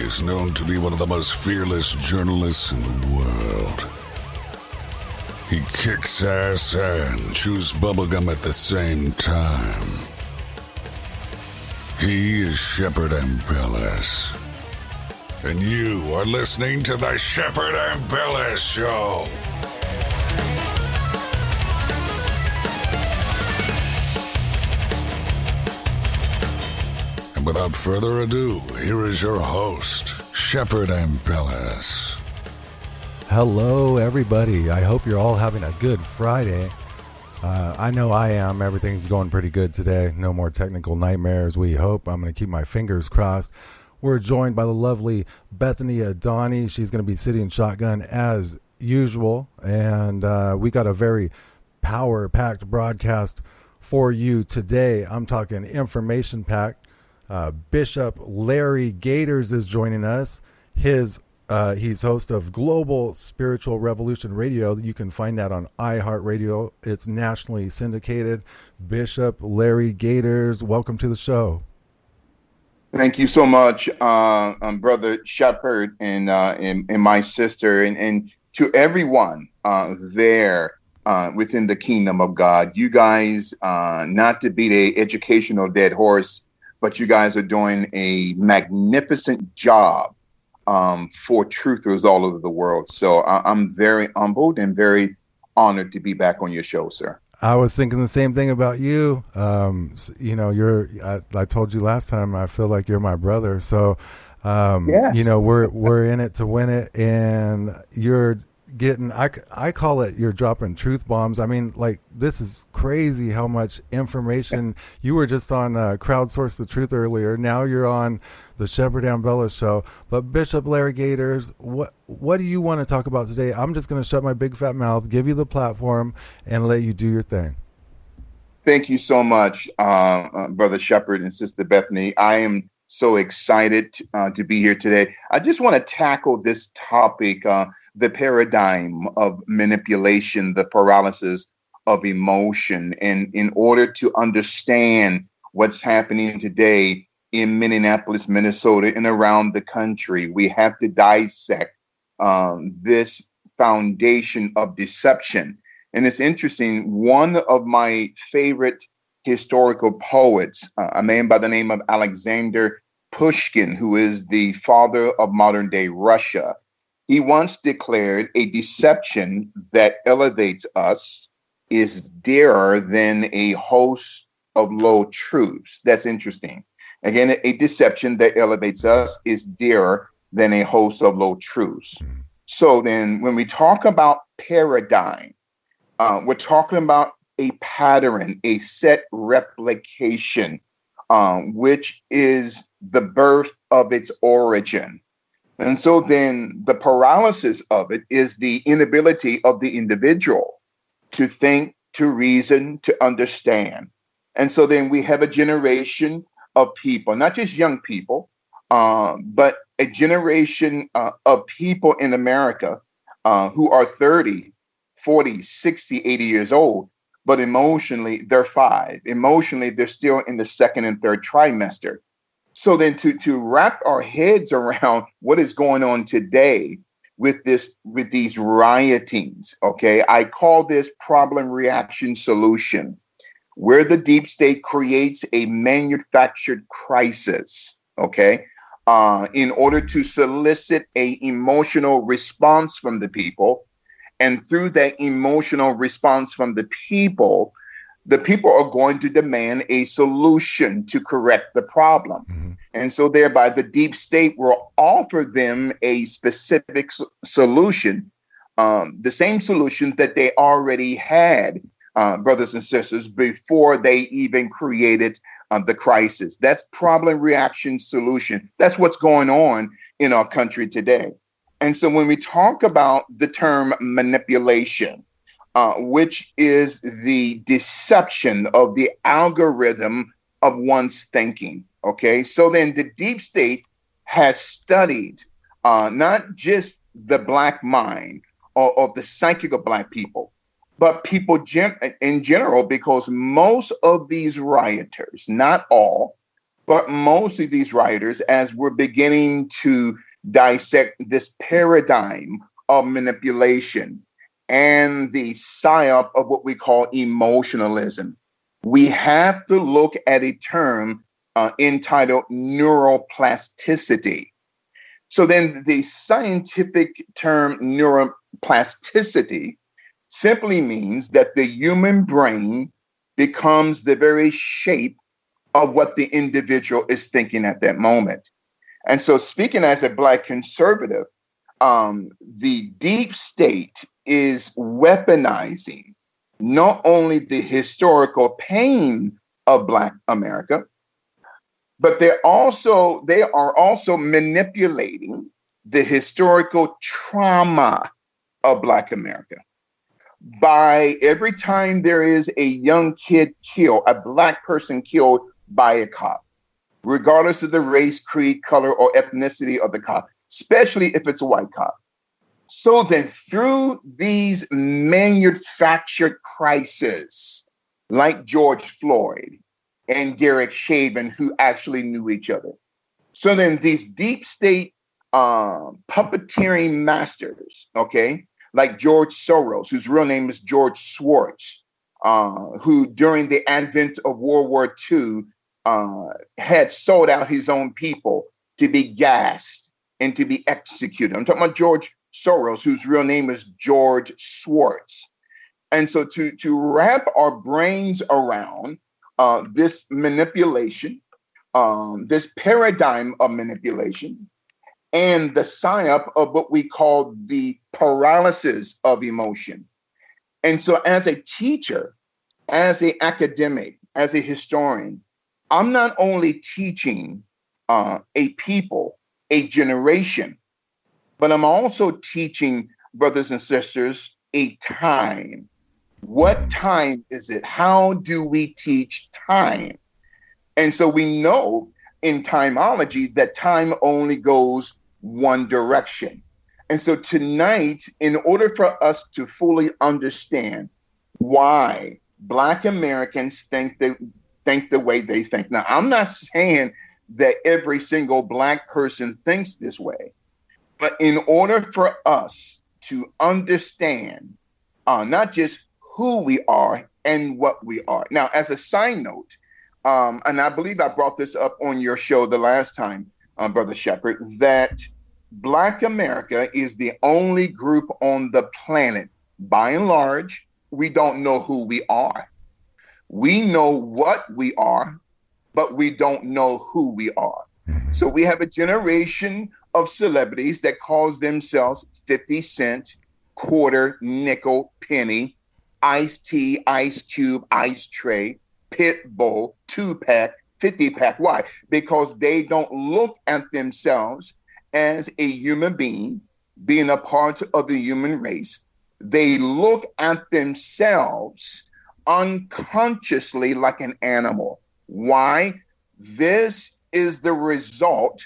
is known to be one of the most fearless journalists in the world. He kicks ass and chews bubblegum at the same time. He is Shepard Ambellas. And you are listening to the Shepard Ambellas Show. And without further ado, here is your host, Shepard Ambellas. Hello, everybody. I hope you're all having a good Friday. I know I am. Everything's going pretty good today. No more technical nightmares, we hope. I'm going to keep my fingers crossed. We're joined by the lovely Bethany Adani. She's going to be sitting shotgun as usual. And we got a very power-packed broadcast for you today. I'm talking information-packed. Bishop Larry Gaiters is joining us. He's host of Global Spiritual Revolution Radio. You can find that on iHeartRadio. It's nationally syndicated. Bishop Larry Gaiters, welcome to the show. Thank you so much, Brother Shepard and my sister, and to everyone there within the kingdom of God. You guys, not to beat a educational dead horse, but you guys are doing a magnificent job for truthers all over the world. So I'm very humbled and very honored to be back on your show, sir. I was thinking the same thing about you. I told you last time, I feel like you're my brother. So, yes. We're in it to win it, and you're getting, I call it, you're dropping truth bombs. I mean, like, this is crazy how much information. You were just on Crowdsource the Truth earlier. Now you're on the Shepard Ambellas Show. But Bishop Larry Gaiters, what do you want to talk about today? I'm just going to shut my big fat mouth, give you the platform, and let you do your thing. Thank you so much, Brother Shepard and Sister Bethany. I am so excited to be here today. I just want to tackle this topic, the paradigm of manipulation, the paralysis of emotion. And in order to understand what's happening today in Minneapolis, Minnesota, and around the country, we have to dissect this foundation of deception. And it's interesting, one of my favorite historical poets, a man by the name of Alexander Pushkin, who is the father of modern day Russia, he once declared a deception that elevates us is dearer than a host of low truths. That's interesting. Again, a deception that elevates us is dearer than a host of low truths. So then when we talk about paradigm, we're talking about a pattern, a set replication, which is the birth of its origin. And so then the paralysis of it is the inability of the individual to think, to reason, to understand. And so then we have a generation of people, not just young people, but a generation of people in America who are 30, 40, 60, 80 years old, but emotionally they're 5. Emotionally, they're still in the second and third trimester. So then to wrap our heads around what is going on today with these riotings, okay, I call this problem reaction solution, where the deep state creates a manufactured crisis, okay, in order to solicit a emotional response from the people. And through that emotional response from the people are going to demand a solution to correct the problem. Mm-hmm. And so thereby the deep state will offer them a specific solution, the same solution that they already had, brothers and sisters, before they even created the crisis. That's problem reaction solution. That's what's going on in our country today. And so when we talk about the term manipulation, which is the deception of the algorithm of one's thinking, okay? So then the deep state has studied not just the Black mind or the psychic of Black people, but people in general, because most of these rioters, not all, But most of these writers, as we're beginning to dissect this paradigm of manipulation and the psyop of what we call emotionalism, we have to look at a term entitled neuroplasticity. So then the scientific term neuroplasticity simply means that the human brain becomes the very shape of what the individual is thinking at that moment. And so, speaking as a Black conservative, the deep state is weaponizing not only the historical pain of Black America, but they are also manipulating the historical trauma of Black America. By every time there is a young kid killed, a Black person killed by a cop, regardless of the race, creed, color, or ethnicity of the cop, especially if it's a white cop. So then through these manufactured crises, like George Floyd and Derek Chauvin, who actually knew each other. So then these deep state puppeteering masters, okay, like George Soros, whose real name is George Schwartz, who during the advent of World War II had sold out his own people to be gassed and to be executed. I'm talking about George Soros, whose real name is George Schwartz. And so to wrap our brains around this manipulation, this paradigm of manipulation, and the psyop of what we call the paralysis of emotion. And so as a teacher, as an academic, as a historian, I'm not only teaching a people, a generation, but I'm also teaching, brothers and sisters, a time. What time is it? How do we teach time? And so we know in timeology that time only goes one direction. And so tonight, in order for us to fully understand why Black Americans think the way they think. Now, I'm not saying that every single Black person thinks this way, but in order for us to understand not just who we are and what we are. Now, as a side note, and I believe I brought this up on your show the last time, Brother Shepard, that Black America is the only group on the planet, by and large, we don't know who we are. We know what we are, but we don't know who we are. So we have a generation of celebrities that calls themselves 50 Cent, quarter, nickel, penny, Ice-T, Ice Cube, Ice Tray, Pitbull, 2-pack, 50-pack. Why? Because they don't look at themselves as a human being, being a part of the human race. They look at themselves unconsciously like an animal. Why? This is the result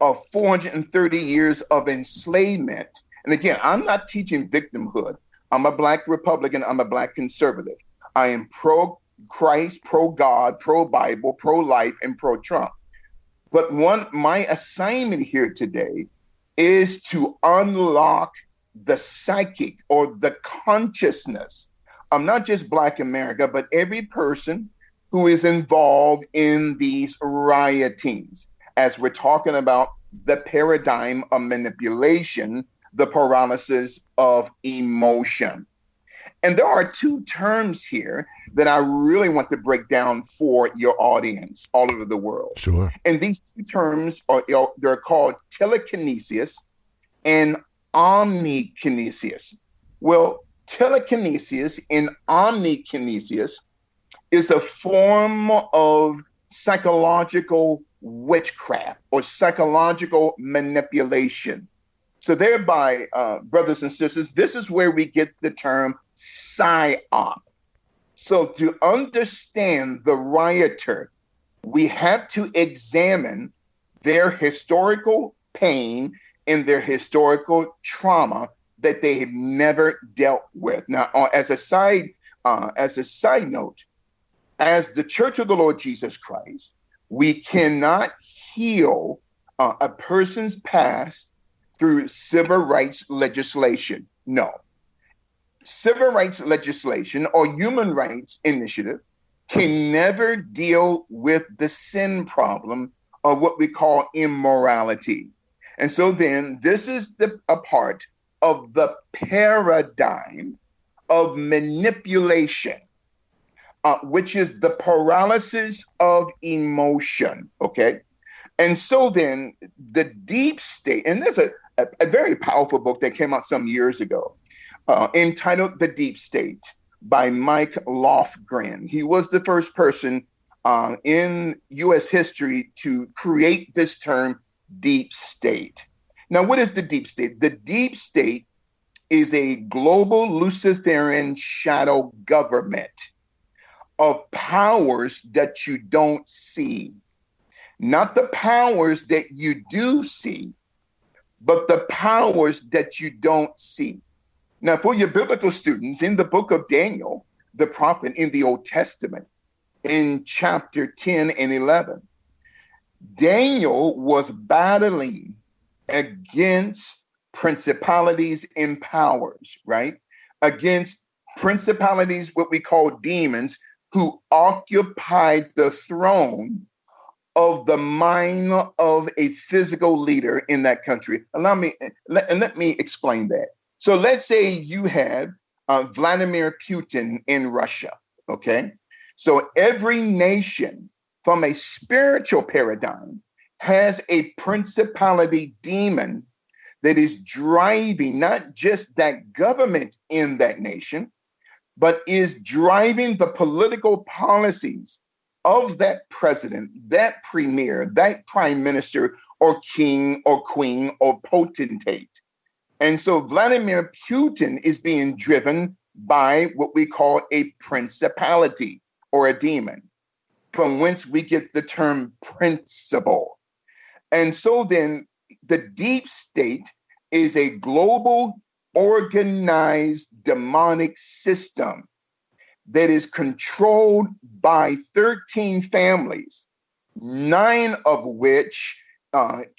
of 430 years of enslavement. And again, I'm not teaching victimhood. I'm a Black Republican. I'm a Black conservative. I am pro-Christ, pro-God, pro-Bible, pro-life, and pro-Trump. But my assignment here today is to unlock the psychic or the consciousness of not just Black America, but every person who is involved in these riotings, as we're talking about the paradigm of manipulation, the paralysis of emotion. And there are two terms here that I really want to break down for your audience all over the world. Sure. And these two terms they're called telekinesis and omnikinesis. Well, telekinesis and omnikinesis is a form of psychological witchcraft or psychological manipulation. So thereby, brothers and sisters, this is where we get the term psyop. So to understand the rioter, we have to examine their historical pain and their historical trauma that they have never dealt with. Now, as a side note, as the Church of the Lord Jesus Christ, We cannot heal a person's past through civil rights legislation. No. Civil rights legislation or human rights initiative can never deal with the sin problem of what we call immorality. And so then this is a part of the paradigm of manipulation, which is the paralysis of emotion, okay? And so then the deep state, and there's a very powerful book that came out some years ago entitled The Deep State by Mike Lofgren. He was the first person in U.S. history to create this term, deep state. Now, what is the deep state? The deep state is a global Luciferian shadow government of powers that you don't see. Not the powers that you do see, but the powers that you don't see. Now, for your biblical students, in the book of Daniel, the prophet in the Old Testament, in chapter 10 and 11, Daniel was battling against principalities and powers, right? Against principalities, what we call demons, who occupied the throne of the mind of a physical leader in that country. Let me explain that. So let's say you had Vladimir Putin in Russia, okay? So every nation from a spiritual paradigm has a principality demon that is driving not just that government in that nation, but is driving the political policies of that president, that premier, that prime minister, or king, or queen, or potentate. And so Vladimir Putin is being driven by what we call a principality or a demon, from whence we get the term principle. And so then the deep state is a global organized demonic system that is controlled by 13 families, 9 of which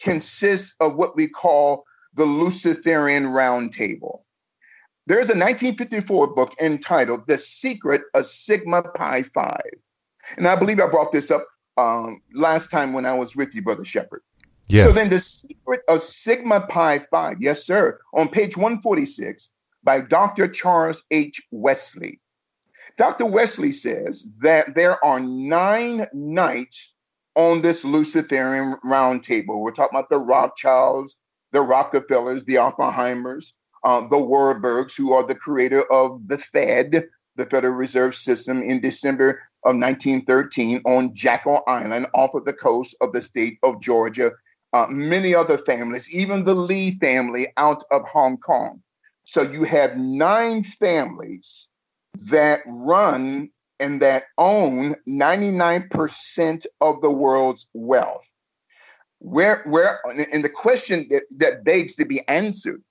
consist of what we call the Luciferian Round Table. There's a 1954 book entitled The Secret of Sigma Pi Phi. And I believe I brought this up last time when I was with you, Brother Shepard. Yes. So then The Secret of Sigma Pi Phi, yes, sir, on page 146 by Dr. Charles H. Wesley. Dr. Wesley says that there are 9 knights on this Luciferian round table. We're talking about the Rothschilds, the Rockefellers, the Oppenheimers, the Warburgs, who are the creator of the Fed, the Federal Reserve System, in December of 1913 on Jekyll Island off of the coast of the state of Georgia. Many other families, even the Lee family out of Hong Kong. So you have 9 families that run and that own 99% of the world's wealth. Where and the question that begs to be answered.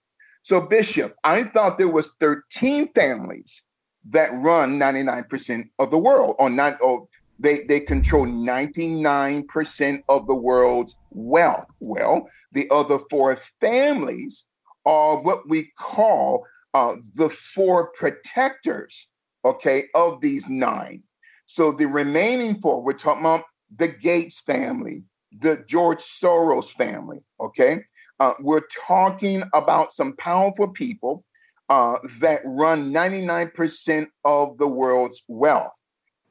So, Bishop, I thought there was 13 families that run 99% of the world, or they control 99% of the world's wealth. Well, the other 4 families are what we call the 4 protectors, okay, of these 9. So the remaining 4, we're talking about the Gates family, the George Soros family, okay? We're talking about some powerful people that run 99% of the world's wealth.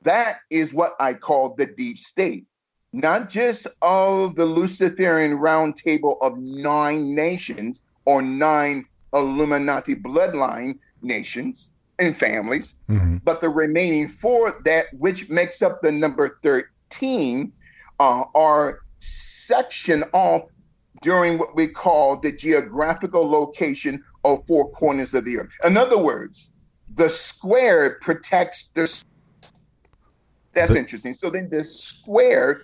That is what I call the deep state, not just of the Luciferian round table of 9 nations or 9 Illuminati bloodline nations and families, but the remaining 4, that which makes up the number 13, are sectioned off during what we call the geographical location of 4 corners of the earth. In other words, the square protects the. That's interesting. So then the square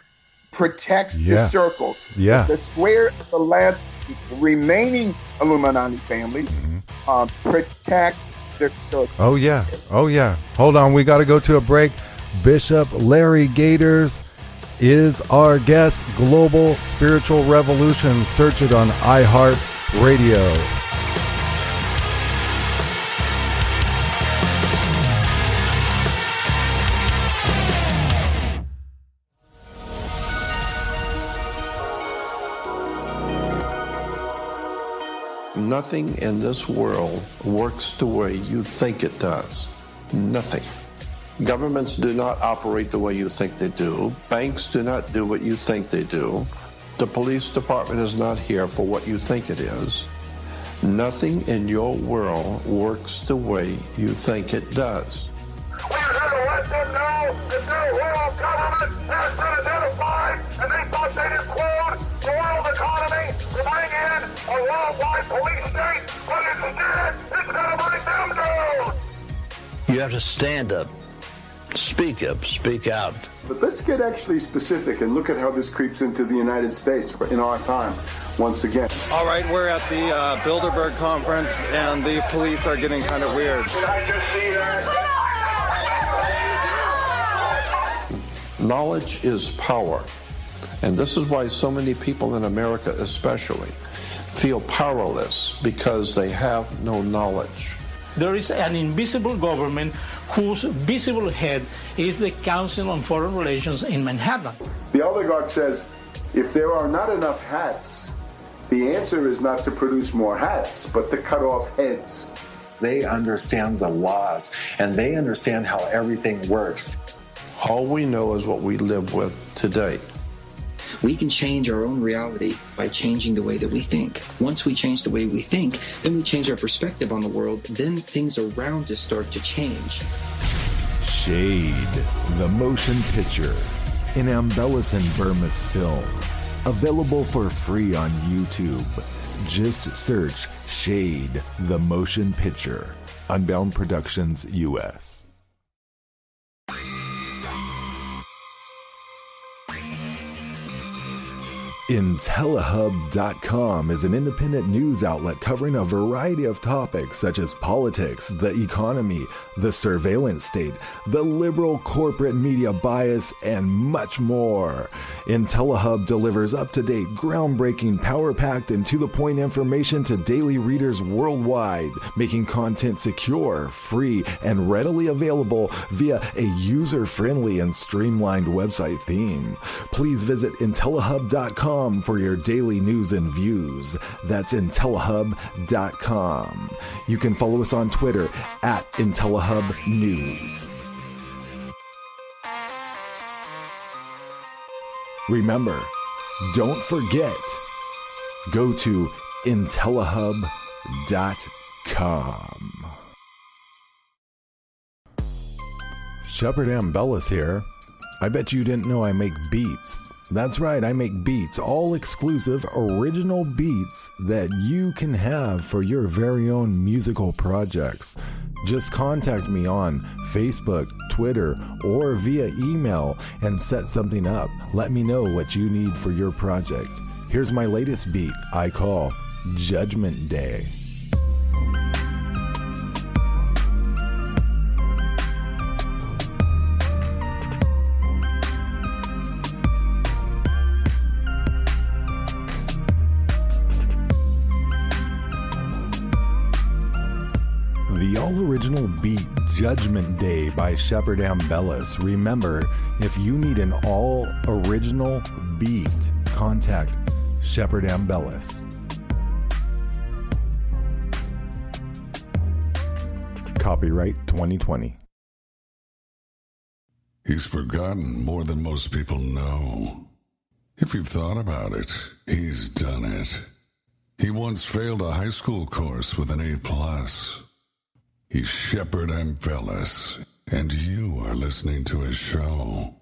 protects the circle. Yeah. The square, the last remaining Illuminati families protect the circle. Oh, yeah. Oh, yeah. Hold on. We got to go to a break. Bishop Larry Gaiters, is our guest. Global Spiritual Revolution. Search it on iHeartRadio. Nothing in this world works the way you think it does. Nothing. Governments do not operate the way you think they do. Banks do not do what you think they do. The police department is not here for what you think it is. Nothing in your world works the way you think it does. We are here to let them know that their world government has been identified, and they thought they'd implode the world economy to bring in a worldwide police state, but instead it's going to bring them down. You have to stand up, speak out. But let's get actually specific and look at how this creeps into the United States in our time once again. All right, we're at the Bilderberg conference, and the police are getting kind of weird. Did I just see that? Knowledge is power. And this is why so many people in America especially feel powerless, because they have no knowledge. There is an invisible government whose visible head is the Council on Foreign Relations in Manhattan. The oligarch says, if there are not enough hats, the answer is not to produce more hats, but to cut off heads. They understand the laws, and they understand how everything works. All we know is what we live with today. We can change our own reality by changing the way that we think. Once we change the way we think, then we change our perspective on the world, then things around us start to change. Shade, the motion picture, an Ambellas and Burmis film. Available for free on YouTube. Just search Shade, the motion picture. Unbound Productions, U.S. IntelliHub.com is an independent news outlet covering a variety of topics such as politics, the economy, the surveillance state, the liberal corporate media bias, and much more. IntelliHub delivers up-to-date, groundbreaking, power-packed, and to-the-point information to daily readers worldwide, making content secure, free, and readily available via a user-friendly and streamlined website theme. Please visit IntelliHub.com for your daily news and views. That's IntelliHub.com. You can follow us on Twitter at IntelliHubNews. Remember, don't forget, go to IntelliHub.com. Shepard Ambellas here. I bet you didn't know I make beats. That's right, I make beats, all exclusive, original beats that you can have for your very own musical projects. Just contact me on Facebook, Twitter, or via email and set something up. Let me know what you need for your project. Here's my latest beat I call Judgment Day. The all-original beat Judgment Day by Shepard Ambellas. Remember, if you need an all-original beat, contact Shepard Ambellas. Copyright 2020. He's forgotten more than most people know. If you've thought about it, he's done it. He once failed a high school course with an A+. He's Shepard Ambellas, and you are listening to his show.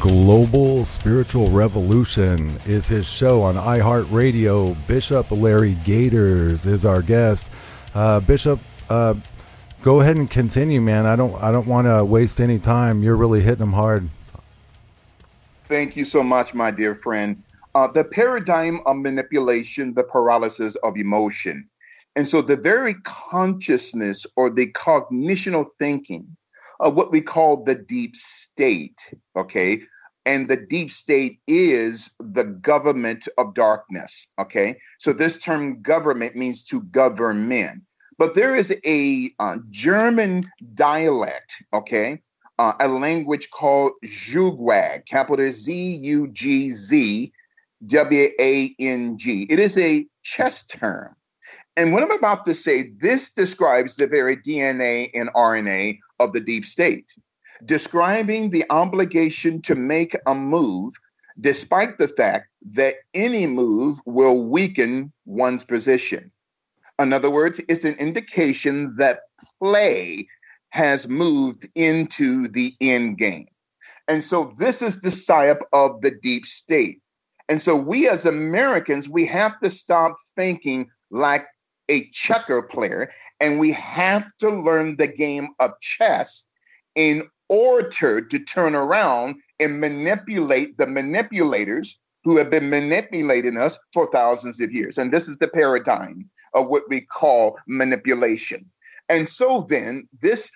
Global Spiritual Revolution is his show on iHeartRadio. Bishop Larry Gaiters is our guest. Bishop, go ahead and continue, man. I don't want to waste any time. You're really hitting them hard. Thank you so much, my dear friend. The paradigm of manipulation, the paralysis of emotion. And so the very consciousness or the cognitional thinking of what we call the deep state, okay? And the deep state is the government of darkness, okay? So this term government means to govern men. But there is a German dialect, okay? A language called Zugwang, capital Z-U-G-Z-W-A-N-G. It is a chess term. And what I'm about to say, this describes the very DNA and RNA of the deep state, describing the obligation to make a move despite the fact that any move will weaken one's position. In other words, it's an indication that play has moved into the end game. And so this is the psyop of the deep state. And so we as Americans, we have to stop thinking like a checker player, and we have to learn the game of chess in order to turn around and manipulate the manipulators who have been manipulating us for thousands of years. And this is the paradigm of what we call manipulation. And so then this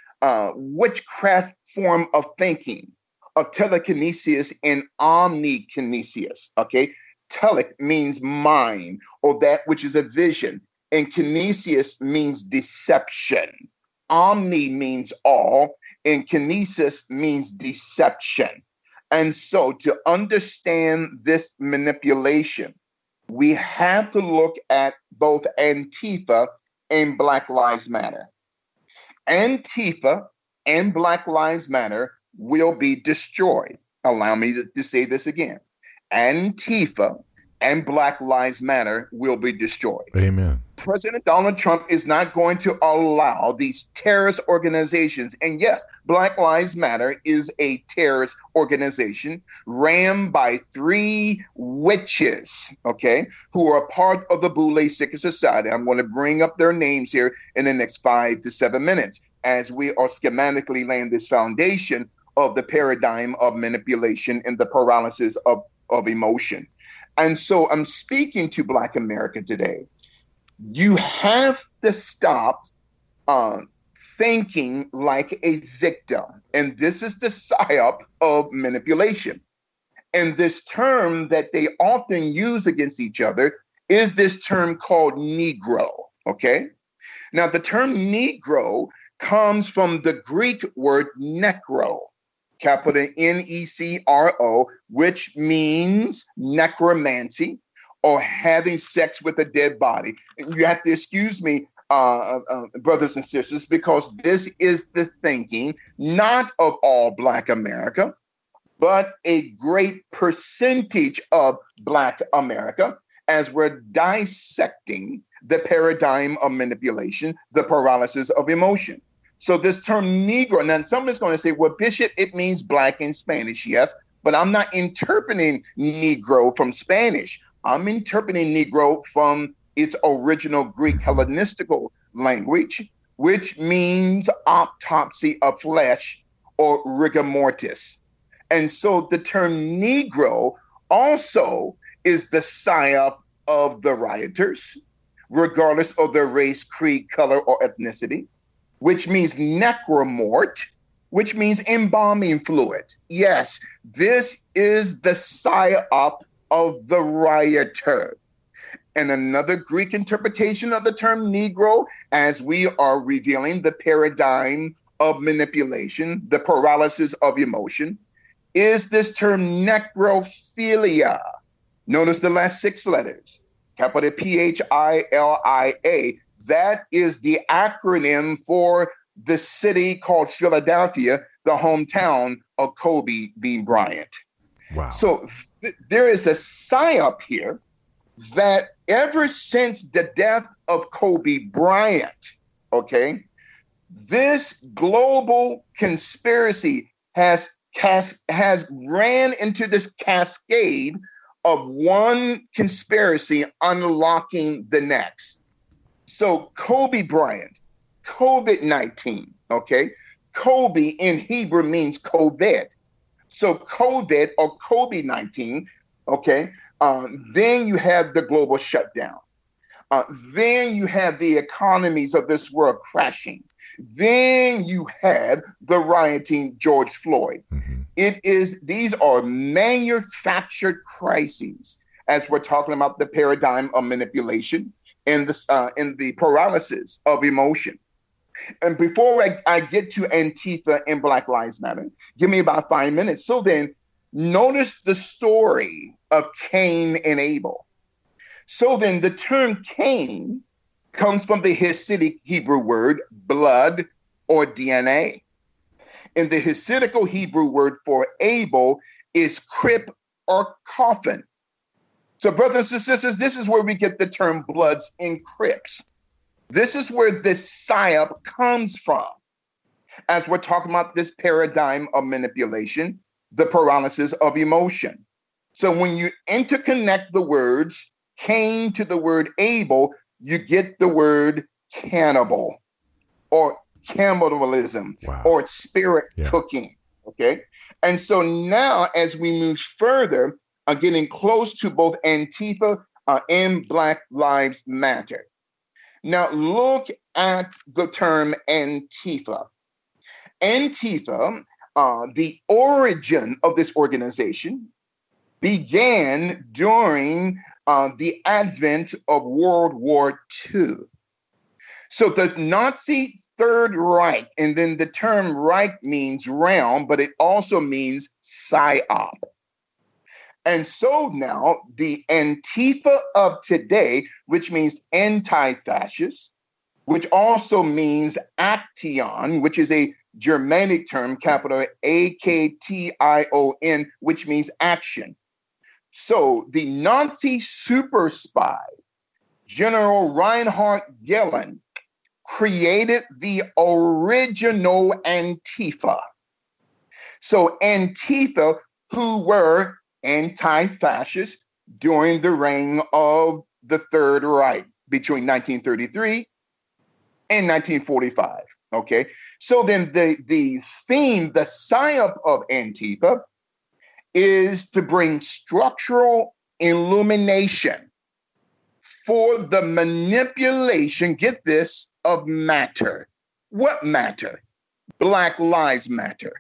witchcraft form of thinking, of telekinesis and omnikinesis, okay? Tele means mind, or that which is a vision, and kinesis means deception. Omni means all, and kinesis means deception. And so to understand this manipulation, we have to look at both Antifa and Black Lives Matter. Antifa and Black Lives Matter will be destroyed. Allow me to say this again. Antifa and Black Lives Matter will be destroyed. Amen. President Donald Trump is not going to allow these terrorist organizations, and yes, Black Lives Matter is a terrorist organization ran by 3 witches, okay, who are part of the Boule Secret Society. I'm going to bring up their names here in the next 5 to 7 minutes as we are schematically laying this foundation of the paradigm of manipulation and the paralysis of emotion. And so I'm speaking to Black America today. You have to stop thinking like a victim. And this is the psyop of manipulation. And this term that they often use against each other is this term called Negro, okay? Now, the term Negro comes from the Greek word necro, capital N-E-C-R-O, which means necromancy or having sex with a dead body. You have to excuse me, brothers and sisters, because this is the thinking, not of all Black America, but a great percentage of Black America, as we're dissecting the paradigm of manipulation, the paralysis of emotion. So this term Negro, now somebody's going to say, well, Bishop, it means Black in Spanish. Yes, but I'm not interpreting Negro from Spanish. I'm interpreting Negro from its original Greek Hellenistical language, which means autopsy of flesh or rigor mortis. And so the term Negro also is the psyop of the rioters, regardless of their race, creed, color, or ethnicity, which means necromort, which means embalming fluid. Yes, this is the psyop of the rioter. And another Greek interpretation of the term Negro, as we are revealing the paradigm of manipulation, the paralysis of emotion, is this term necrophilia. Notice the last 6 letters, capital P-H-I-L-I-A. That is the acronym for the city called Philadelphia, the hometown of Kobe Bryant. Wow. So there is a psyop here that ever since the death of Kobe Bryant, okay, this global conspiracy has ran into this cascade of one conspiracy unlocking the next. So Kobe Bryant, COVID-19, okay? Kobe in Hebrew means COVID. So COVID or COVID-19, okay, Then you have the global shutdown. Then you have the economies of this world crashing. Then you have the rioting George Floyd. These are manufactured crises as we're talking about the paradigm of manipulation and the paralysis of emotion. And before I get to Antifa and Black Lives Matter, give me about 5 minutes. So then notice the story of Cain and Abel. So then the term Cain comes from the Hasidic Hebrew word blood or DNA. And the Hasidic Hebrew word for Abel is crypt or coffin. So brothers and sisters, this is where we get the term bloods and crypts. This is where this psyop comes from. As we're talking about this paradigm of manipulation, the paralysis of emotion. So when you interconnect the words Cain to the word Abel, you get the word cannibal or cannibalism or spirit cooking. Okay. And so now as we move further, getting close to both Antifa and Black Lives Matter. Now look at the term Antifa. Antifa, the origin of this organization began during the advent of World War II. So the Nazi Third Reich, and then the term Reich means realm, but it also means psyop. And so now the Antifa of today, which means anti-fascist, which also means action, which is a Germanic term, capital AKTION, which means action. So the Nazi super spy, General Reinhard Gehlen, created the original Antifa. So Antifa, who were anti-fascist during the reign of the Third Reich between 1933 and 1945. Okay, so then the theme, the psyop of Antifa is to bring structural illumination for the manipulation, get this, of matter. What matter? Black Lives Matter.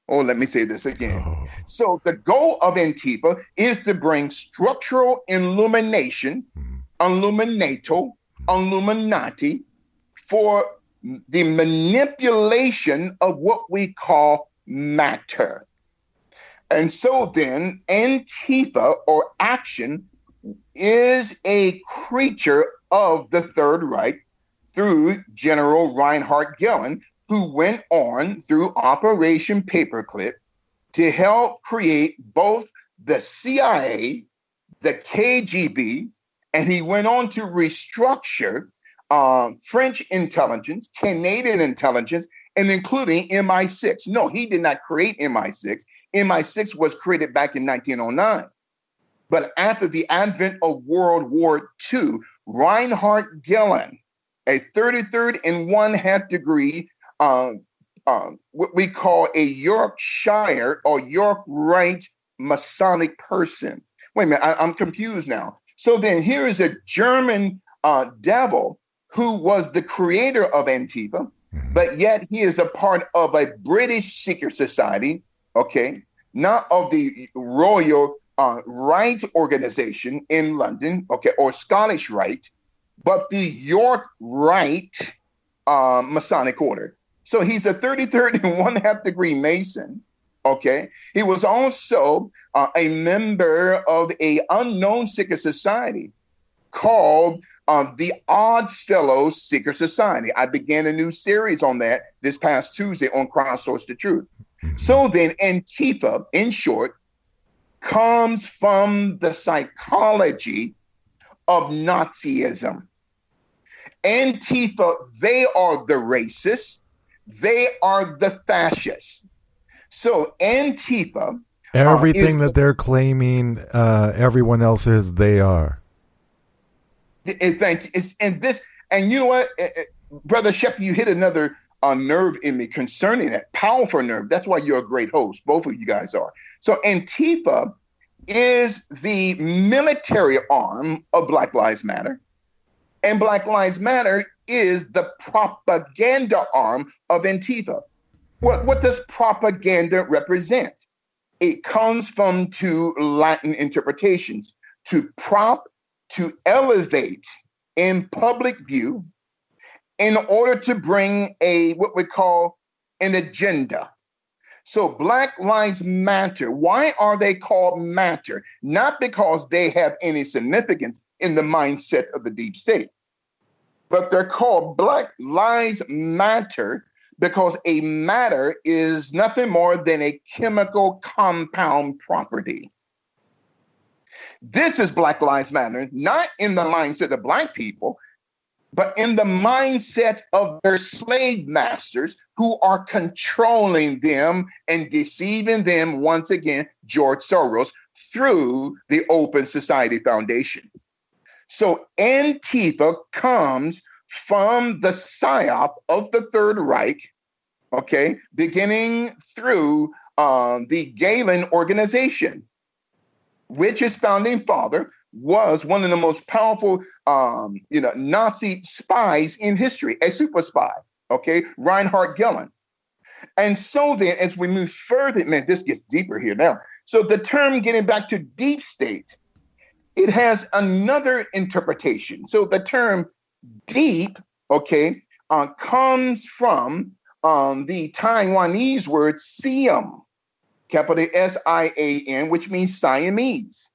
Oh, let me say this again. So the goal of Antifa is to bring structural illumination, Illuminati, for the manipulation of what we call matter. And so then Antifa or action is a creature of the Third Reich through General Reinhard Gehlen, who went on through Operation Paperclip to help create both the CIA, the KGB, and he went on to restructure French intelligence, Canadian intelligence, and including MI6. No, he did not create MI6. MI6 was created back in 1909. But after the advent of World War II, Reinhard Gehlen, a 33rd and 1/2 degree, what we call a Yorkshire or York Rite Masonic person. Wait a minute, I'm confused now. So then here is a German devil who was the creator of Antifa, but yet he is a part of a British secret society, okay, not of the Royal Rite organization in London, okay, or Scottish Rite, but the York Rite Masonic order. So he's a 33rd and 1/2 degree Mason. Okay. He was also a member of a unknown secret society called the Odd Fellows Secret Society. I began a new series on that this past Tuesday on Crowdsource the Truth. So then Antifa, in short, comes from the psychology of Nazism. Antifa, they are the racists. They are the fascists. So Antifa, everything that they're claiming, everyone else is. They are. Thank you. And you know what, Brother Shepard, you hit another nerve in me concerning that powerful nerve. That's why you're a great host. Both of you guys are. So Antifa, is the military arm of Black Lives Matter, and Black Lives Matter is the propaganda arm of Antifa. What does propaganda represent? It comes from two Latin interpretations: to prop, to elevate in public view in order to bring what we call an agenda. So Black Lives Matter, why are they called matter? Not because they have any significance in the mindset of the deep state, but they're called Black Lives Matter because a matter is nothing more than a chemical compound property. This is Black Lives Matter, not in the mindset of Black people, but in the mindset of their slave masters who are controlling them and deceiving them, once again, George Soros, through the Open Society Foundation. So Antifa comes from the psyop of the Third Reich, okay, beginning through the Galen organization, which his founding father was one of the most powerful, Nazi spies in history, a super spy, okay, Reinhard Gehlen. And so then, as we move further, man, this gets deeper here now. So the term, getting back to deep state, it has another interpretation. So the term deep, okay, comes from the Taiwanese word Siam, capital S-I-A-N, which means Siamese.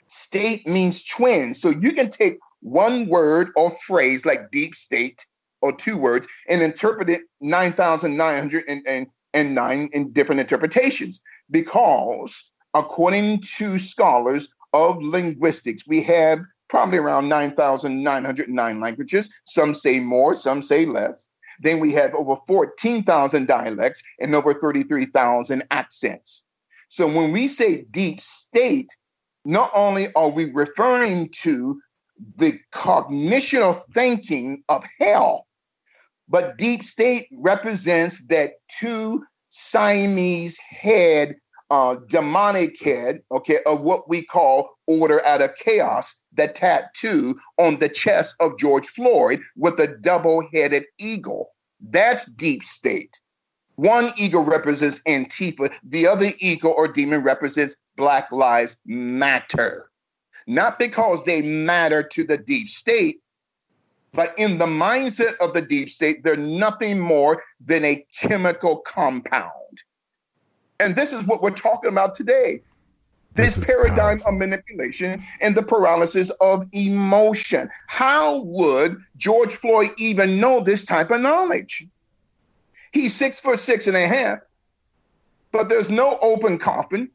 State means twin. So you can take one word or phrase like deep state or two words and interpret it 9,909 in different interpretations, because according to scholars of linguistics, we have probably around 9,909 languages. Some say more, some say less. Then we have over 14,000 dialects and over 33,000 accents. So when we say deep state, not only are we referring to the cognitional thinking of hell, but deep state represents that two Siamese head, demonic head, okay, of what we call order out of chaos, the tattoo on the chest of George Floyd with a double-headed eagle. That's deep state. One eagle represents Antifa. The other eagle or demon represents Black Lives Matter. Not because they matter to the deep state, but in the mindset of the deep state, they're nothing more than a chemical compound. And this is what we're talking about today. This paradigm of manipulation and the paralysis of emotion. How would George Floyd even know this type of knowledge? He's 6'6.5", but there's no open coffin,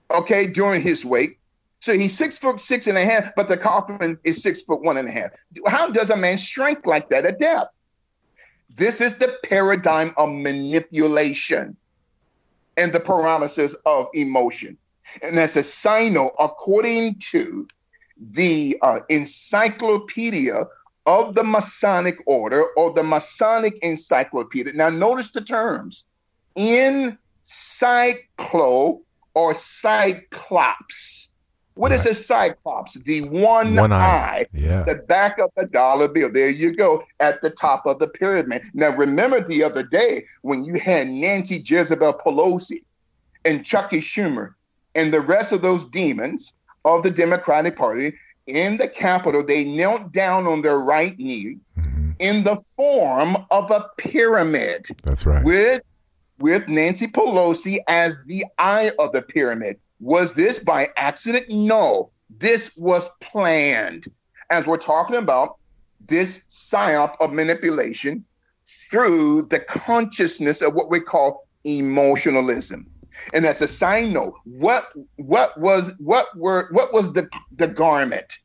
okay, during his wake. So he's 6'6.5", but the coffin is 6'1.5". How does a man strength like that at depth? This is the paradigm of manipulation and the paralysis of emotion. And that's a signal, according to the Encyclopedia of the Masonic Order, or the Masonic Encyclopedia. Now, notice the terms: encyclo or cyclops. What is a cyclops? The one eye, yeah. The back of the dollar bill. There you go, at the top of the pyramid. Now, remember the other day when you had Nancy Jezebel Pelosi and Chucky Schumer and the rest of those demons of the Democratic Party in the Capitol, they knelt down on their right knee in the form of a pyramid. That's right. With Nancy Pelosi as the eye of the pyramid. Was this by accident? No, this was planned. As we're talking about this psyop of manipulation through the consciousness of what we call emotionalism. And that's a sign note. What was the garment,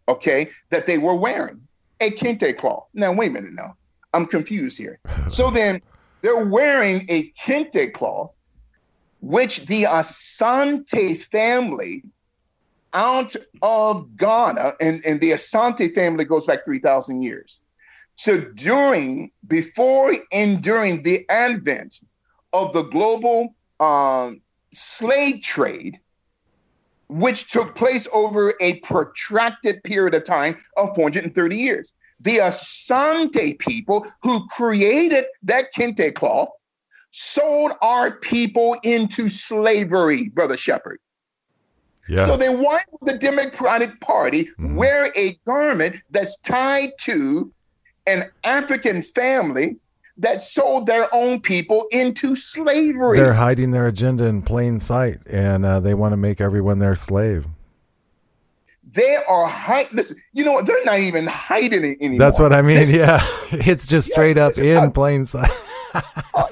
okay, that they were wearing? A kente cloth. Now, wait a minute now. I'm confused here. So then they're wearing a kente cloth, which the Asante family out of Ghana, and the Asante family goes back 3,000 years. So before and during the advent of the global slave trade, which took place over a protracted period of time of 430 years. The Asante people who created that kente cloth sold our people into slavery, Brother Shepard. Yeah. So then why would the Democratic Party wear a garment that's tied to an African family that sold their own people into slavery? They're hiding their agenda in plain sight, and they want to make everyone their slave. They are listen, you know what? They're not even hiding it anymore. That's what I mean. It's just straight up in plain sight.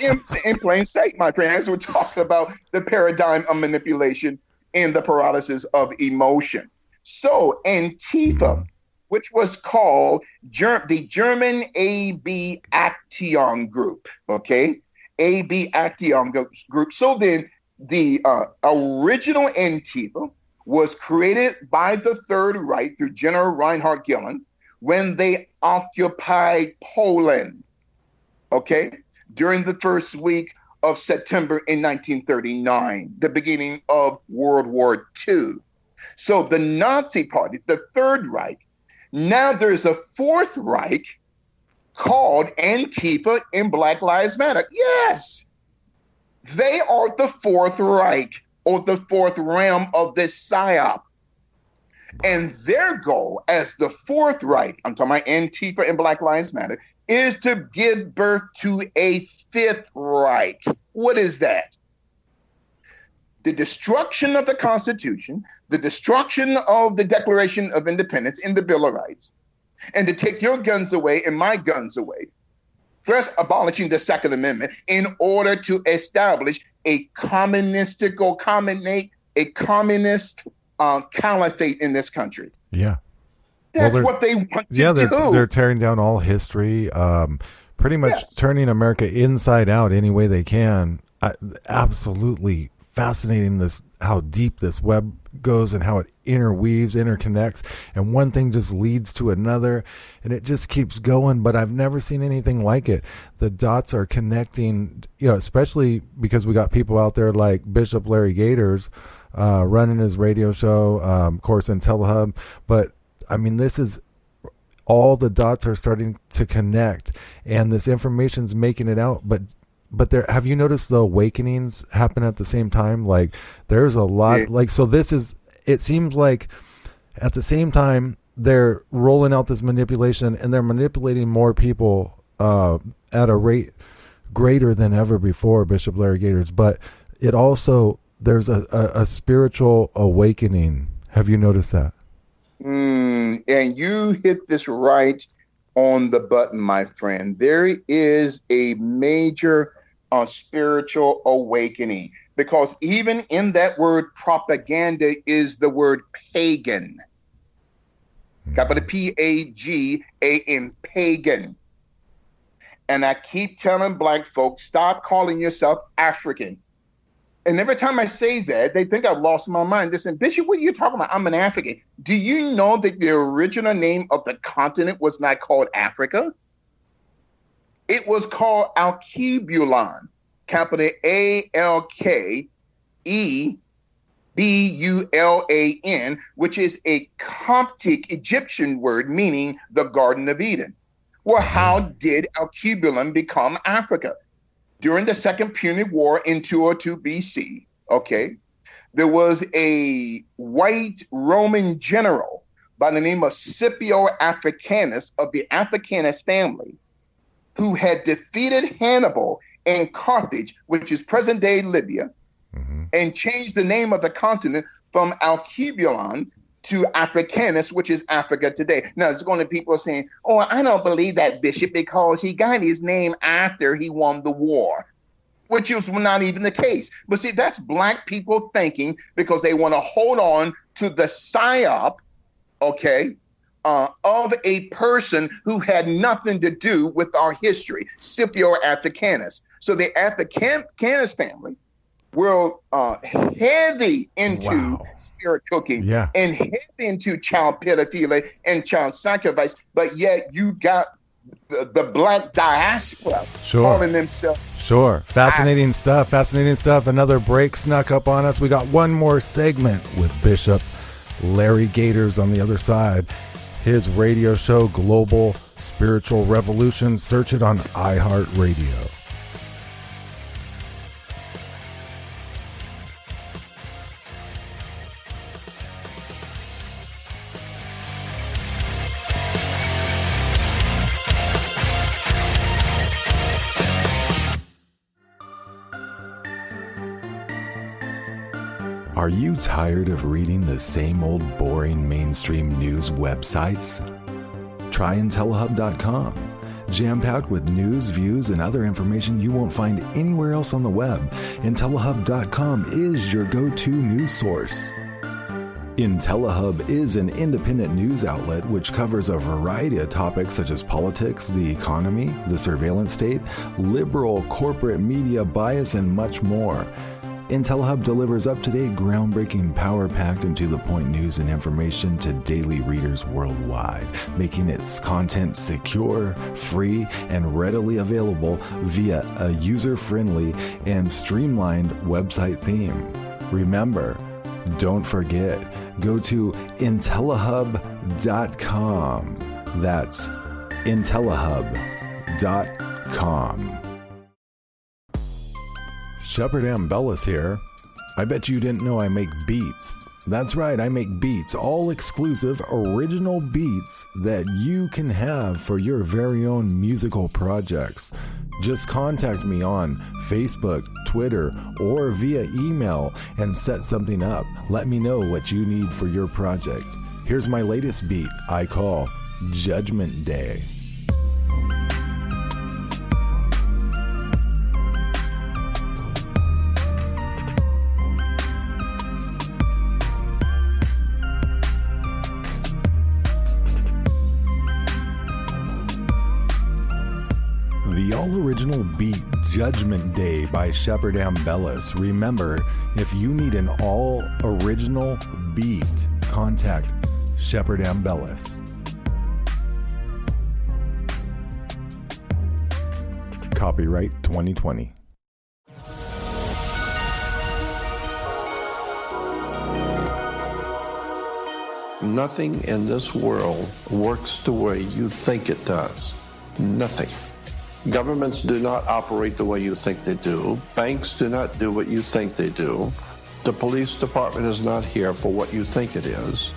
In plain sight, my friend, as we're talking about the paradigm of manipulation and the paralysis of emotion. So Antifa, which was called the German AB Action Group, okay? AB Action Group. So then the original Antifa was created by the Third Reich through General Reinhard Gehlen when they occupied Poland, okay? During the first week of September in 1939, the beginning of World War II. So the Nazi Party, the Third Reich, now there's a Fourth Reich called Antifa and Black Lives Matter. Yes, they are the Fourth Reich, or the fourth realm of this psyop. And their goal as the Fourth Reich, I'm talking about Antifa and Black Lives Matter, is to give birth to a Fifth Reich. What is that? The destruction of the Constitution, the destruction of the Declaration of Independence and the Bill of Rights, and to take your guns away and my guns away. First, abolishing the Second Amendment in order to establish a communist caliphate in this country. Yeah. That's what they want to do. They're tearing down all history, pretty much turning America inside out any way they can. Absolutely fascinating how deep this web goes and how it interconnects, and one thing just leads to another, and it just keeps going. But I've never seen anything like it. The dots are connecting, especially because we got people out there like Bishop Larry Gaiters running his radio show, of course, in Telehub. But I mean, this is all the dots are starting to connect, and this information's making it out. But there, have you noticed the awakenings happen at the same time? Like there's a lot, it seems like at the same time they're rolling out this manipulation, and they're manipulating more people at a rate greater than ever before, Bishop Larry Gaiters. But it also, there's a spiritual awakening. Have you noticed that? And you hit this right on the button, my friend. There is a major spiritual awakening, because even in that word propaganda is the word pagan. Capital P-A-G-A-N, pagan. And I keep telling black folks, stop calling yourself African. And every time I say that, they think I've lost my mind. They say, Bishop, what are you talking about? I'm an African. Do you know that the original name of the continent was not called Africa? It was called Alkebulan, capital A-L-K-E-B-U-L-A-N, which is a Coptic Egyptian word meaning the Garden of Eden. Well, how did Alkebulan become Africa? During the Second Punic War in 202 BC, okay, there was a white Roman general by the name of Scipio Africanus of the Africanus family, who had defeated Hannibal in Carthage, which is present-day Libya, and changed the name of the continent from Alkebulan to Africanus, which is Africa today. Now, there's going to be people saying, oh, I don't believe that, Bishop, because he got his name after he won the war, which is not even the case. But see, that's black people thinking, because they want to hold on to the psyop, okay, of a person who had nothing to do with our history, Scipio Africanus. So the Africanus family were heavy into spirit cooking and heavy into child pedophilia and child sacrifice, but yet you got the black diaspora calling themselves Sure. Fascinating stuff. Another break snuck up on us. We got one more segment with Bishop Larry Gaiters on the other side. His radio show, Global Spiritual Revolution. Search it on iHeartRadio. Are you tired of reading the same old boring mainstream news websites? Try IntelliHub.com. Jam-packed with news, views, and other information you won't find anywhere else on the web, IntelliHub.com is your go-to news source. IntelliHub is an independent news outlet which covers a variety of topics such as politics, the economy, the surveillance state, liberal corporate media bias, and much more. IntelliHub delivers up-to-date, groundbreaking, power-packed, and to-the-point news and information to daily readers worldwide, making its content secure, free, and readily available via a user-friendly and streamlined website theme. Remember, don't forget, go to IntelliHub.com. That's IntelliHub.com. Shepard Ambellas here. I bet you didn't know I make beats. That's right, I make beats, all exclusive, original beats that you can have for your very own musical projects. Just contact me on Facebook, Twitter, or via email and set something up. Let me know what you need for your project. Here's my latest beat I call Judgment Day. The all-original beat Judgment Day by Shepard Ambellas. Remember, if you need an all-original beat, contact Shepard Ambellas. Copyright 2020. Nothing in this world works the way you think it does. Nothing. Governments do not operate the way you think they do. Banks do not do what you think they do. The police department is not here for what you think it is.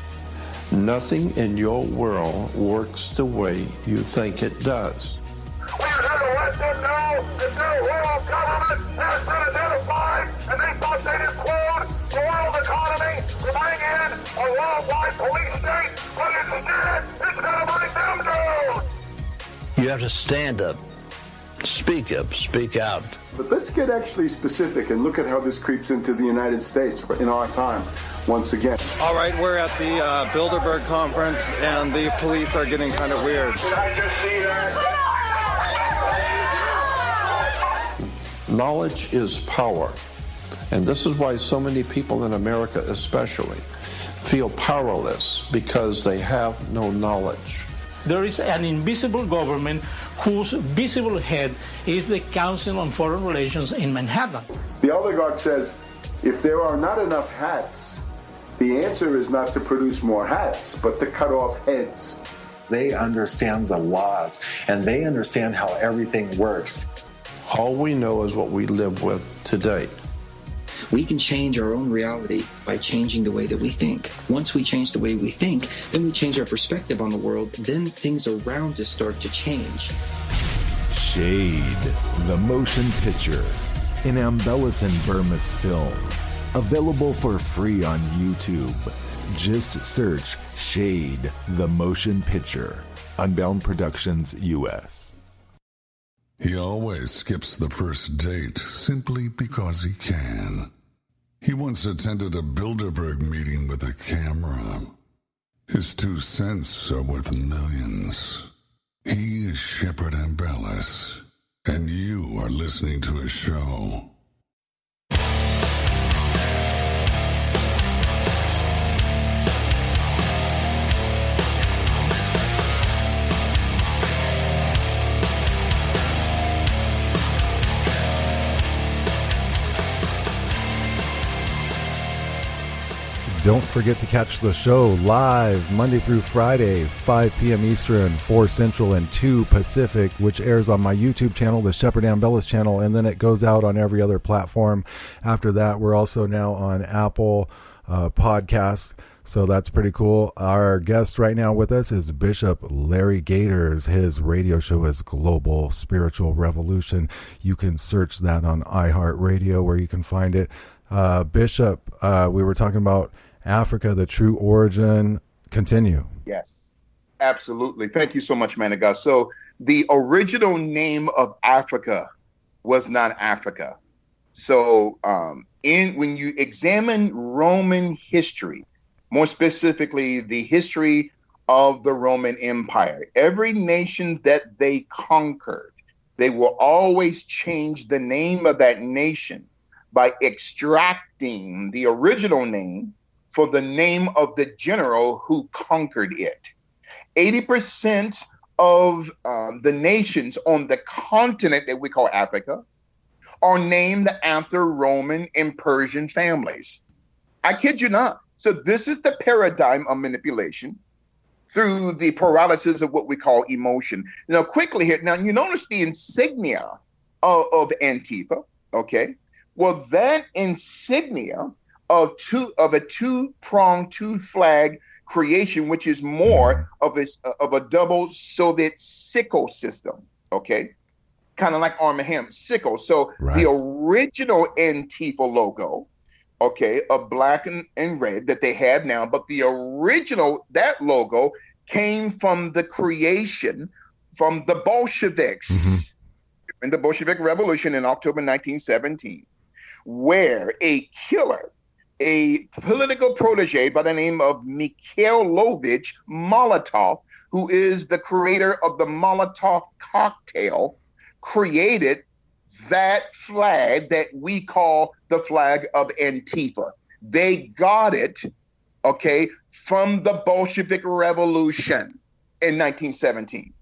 Nothing in your world works the way you think it does. We are here to let them know that their world government has been identified, and they thought they'd implode the world economy to bring in a worldwide police state, but instead it's going to bring them down. You have to stand up. Speak up, speak out. But let's get actually specific and look at how this creeps into the United States in our time once again. All right, we're at the Bilderberg conference, and the police are getting kind of weird. Did I just see that? Knowledge is power. And this is why so many people in America especially feel powerless, because they have no knowledge. There is an invisible government whose visible head is the Council on Foreign Relations in Manhattan. The oligarch says, if there are not enough hats, the answer is not to produce more hats, but to cut off heads. They understand the laws, and they understand how everything works. All we know is what we live with today. We can change our own reality by changing the way that we think. Once we change the way we think, then we change our perspective on the world, then things around us start to change. Shade, the motion picture, an Ambellas and Burmis film. Available for free on YouTube. Just search Shade, the motion picture. Unbound Productions, U.S. He always skips the first date simply because he can. He once attended a Bilderberg meeting with a camera. His 2 cents are worth millions. He is Shepard Ambellas, and you are listening to his show. don't forget to catch the show live Monday through Friday, 5 p.m. Eastern, 4 Central, and 2 Pacific, which airs on my YouTube channel, the Shepard Ambellas channel, and then it goes out on every other platform. After that, we're also now on Apple Podcasts, so that's pretty cool. Our guest right now with us is Bishop Larry Gaiters. His radio show is Global Spiritual Revolution. You can search that on iHeartRadio where you can find it. Bishop, we were talking about Africa, the true origin. Continue. Yes, absolutely. Thank you so much, man of God. So the original name of Africa was not Africa. So when you examine Roman history, more specifically the history of the Roman Empire, every nation that they conquered, they will always change the name of that nation by extracting the original name for the name of the general who conquered it. 80% of the nations on the continent that we call Africa are named after Roman and Persian families. I kid you not. So this is the paradigm of manipulation through the paralysis of what we call emotion. Now, quickly here, now you notice the insignia of Antifa, okay? Well, that insignia of a two-pronged, two-flag creation, which is more of a double Soviet sickle system, okay? Kind of like Arm & Hammer sickle. So the original Antifa logo, okay, of black and red that they have now, but the original, that logo came from the creation from the Bolsheviks in the Bolshevik Revolution in October 1917, where a killer, a political protege by the name of Mikailovich Molotov, who is the creator of the Molotov cocktail, created that flag that we call the flag of Antifa. They got it, okay, from the Bolshevik Revolution in 1917.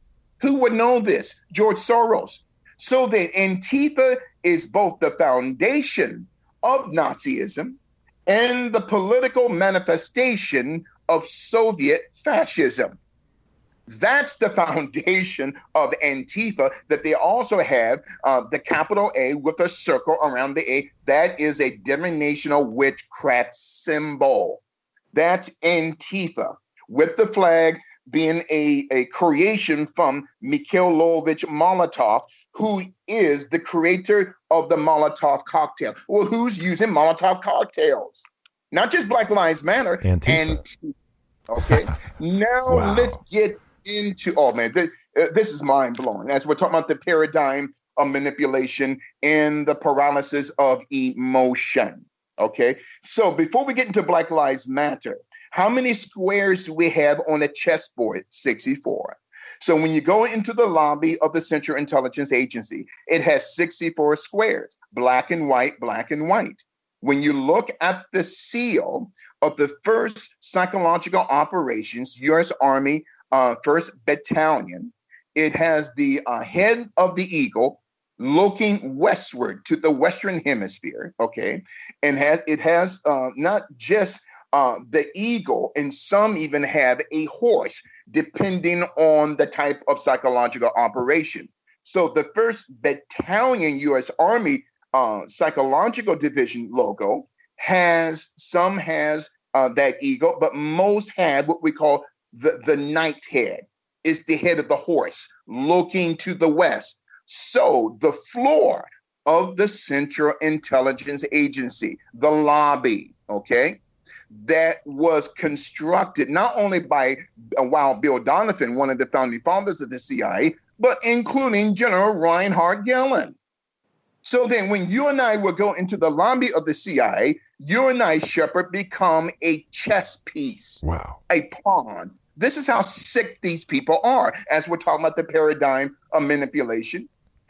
Who would know this? George Soros. So that Antifa is both the foundation of Nazism and the political manifestation of Soviet fascism. That's the foundation of Antifa, that they also have the capital A with a circle around the A. That is a denominational witchcraft symbol. That's Antifa, with the flag being a creation from Mikailovich Molotov, who is the creator of the Molotov cocktail. Well, who's using Molotov cocktails? Not just Black Lives Matter. Antifa. Okay. Now let's get into, oh man, this is mind blowing. As we're talking about the paradigm of manipulation and the paralysis of emotion. Okay. So before we get into Black Lives Matter, how many squares do we have on a chessboard? 64. So when you go into the lobby of the Central Intelligence Agency, it has 64 squares, black and white, black and white. When you look at the seal of the 1st Psychological Operations, U.S. Army 1st Battalion, it has the head of the eagle looking westward to the Western Hemisphere, okay? And it has not just the eagle, and some even have a horse, depending on the type of psychological operation. So the 1st Battalion U.S. Army Psychological Division logo has that eagle, but most have what we call the knight head. It's the head of the horse looking to the west. So the floor of the Central Intelligence Agency, the lobby, okay, that was constructed not only by Wild Bill Donovan, one of the founding fathers of the CIA, but including General Reinhard Gehlen. So then when you and I will go into the lobby of the CIA, you and I, Shepard, become a chess piece, a pawn. This is how sick these people are, as we're talking about the paradigm of manipulation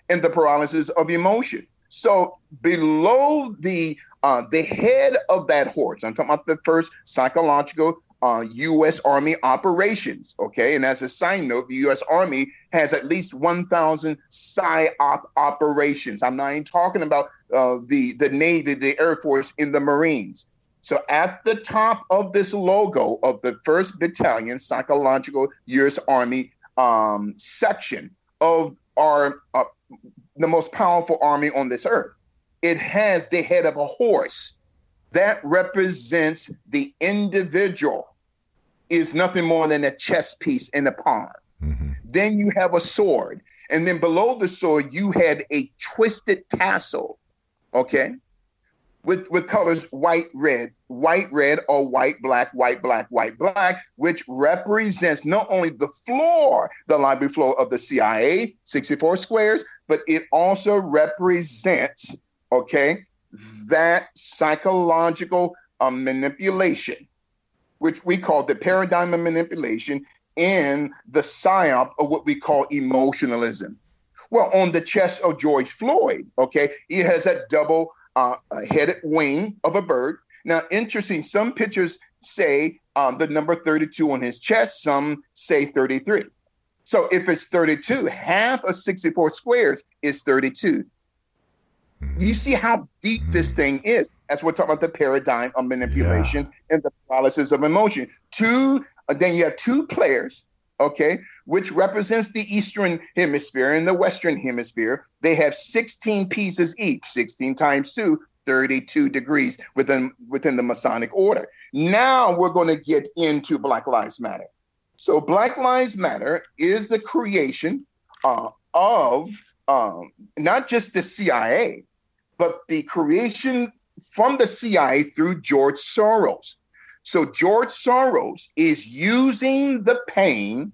and the paralysis of emotion. So below the head of that horse, I'm talking about the 1st Psychological U.S. Army Operations, okay? And as a side note, the U.S. Army has at least 1,000 PSYOP operations. I'm not even talking about the Navy, the Air Force, and the Marines. So at the top of this logo of the 1st Battalion Psychological U.S. Army section of our the most powerful army on this earth, it has the head of a horse. That represents the individual, is nothing more than a chess piece in a pawn. Mm-hmm. Then you have a sword. And then below the sword, you had a twisted tassel, okay, with colors white, red, or white, black, which represents not only the floor, the library floor of the CIA, 64 squares, but it also represents, okay, that psychological manipulation, which we call the paradigm of manipulation in the psyop of what we call emotionalism. Well, on the chest of George Floyd, okay, he has that double headed wing of a bird. Now, interesting, some pictures say the number 32 on his chest, some say 33. So if it's 32, half of 64 squares is 32. You see how deep this thing is. As we're talking about the paradigm of manipulation and the paralysis of emotion. Then you have 2 players, okay, which represents the Eastern Hemisphere and the Western Hemisphere. They have 16 pieces each, 16 times 2, 32 degrees within the Masonic order. Now we're going to get into Black Lives Matter. So Black Lives Matter is the creation of not just the CIA, but the creation from the CIA through George Soros. So George Soros is using the pain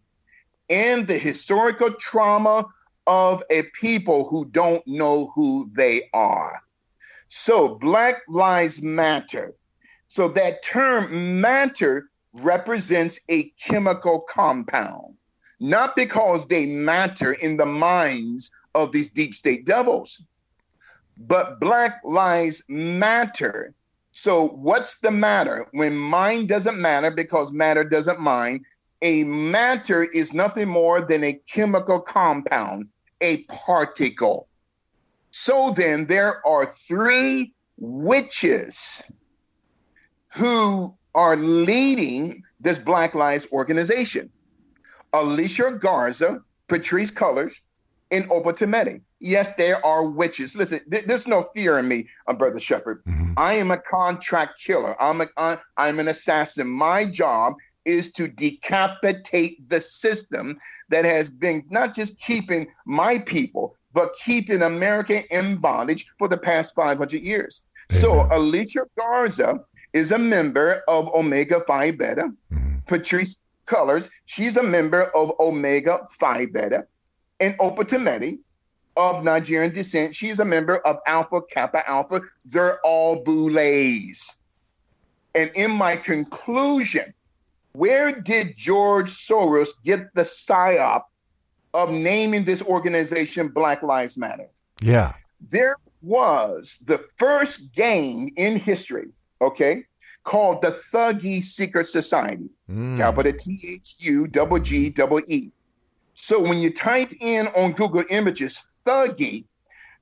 and the historical trauma of a people who don't know who they are. So Black Lives Matter. So that term matter represents a chemical compound, not because they matter in the minds of these deep state devils, but Black Lives Matter. So what's the matter? When mind doesn't matter because matter doesn't mind, a matter is nothing more than a chemical compound, a particle. So then there are 3 witches who are leading this Black Lives organization. Alicia Garza, Patrice Cullors, and Opa Tometi. Yes, there are witches. Listen, there's no fear in me, Brother Shepard. Mm-hmm. I am a contract killer. I'm an assassin. My job is to decapitate the system that has been not just keeping my people, but keeping America in bondage for the past 500 years. Amen. So Alicia Garza is a member of Omega Phi Beta. Mm-hmm. Patrice Cullors, she's a member of Omega Phi Beta. And Opa Tometi, of Nigerian descent, she's a member of Alpha Kappa Alpha. They're all boulets. And in my conclusion, where did George Soros get the psyop of naming this organization Black Lives Matter? Yeah. There was the first gang in history, okay, called the Thuggee Secret Society, capital THUGGE. So when you type in on Google Images, Thuggee,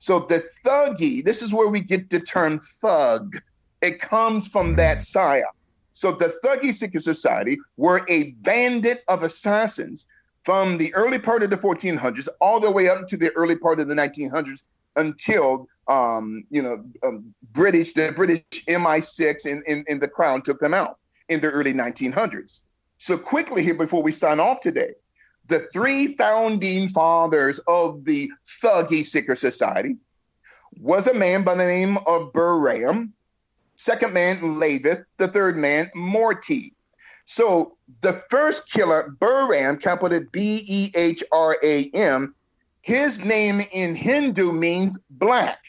so the Thuggee, this is where we get the term thug. It comes from that psyop. So the Thuggee Secret Society were a bandit of assassins from the early part of the 1400s all the way up to the early part of the 1900s until the British MI6 and the Crown took them out in the early 1900s. So quickly here before we sign off today, the 3 founding fathers of the Thuggee Secret Society was a man by the name of Burram, second man Lavith, the third man Morty. So the first killer, Burram, capital Behram, his name in Hindu means black.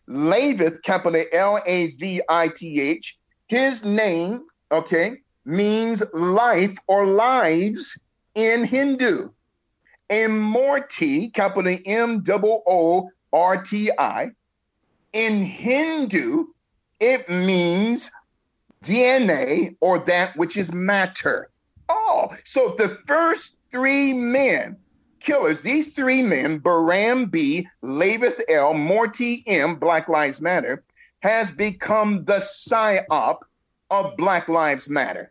Lavith, capital Lavith, his name, okay, means life or lives in Hindu. And Morty, capital MOORTI, in Hindu, it means DNA or that which is matter. Oh, so the first 3 men, killers, these 3 men, Burram B, Lavith L, Morty M, Black Lives Matter, has become the psyop of Black Lives Matter.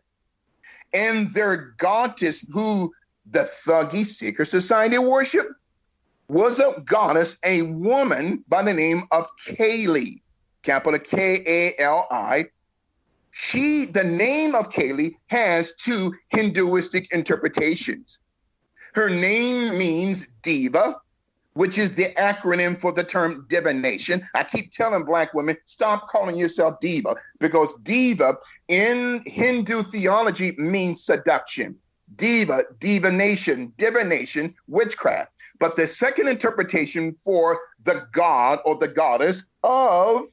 And their goddess, who the Thuggee Secret Society worship, was a goddess, a woman by the name of Kali, capital Kali. The name of Kali has two Hinduistic interpretations. Her name means diva, which is the acronym for the term divination. I keep telling Black women, stop calling yourself diva, because diva in Hindu theology means seduction. Diva, divination, witchcraft. But the second interpretation for the god or the goddess of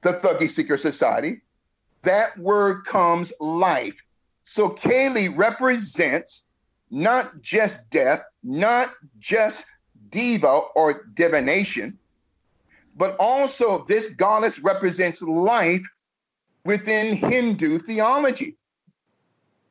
the Thuggee Secret Society, that word comes life. So Kali represents not just death, not just diva or divination, but also this goddess represents life within Hindu theology.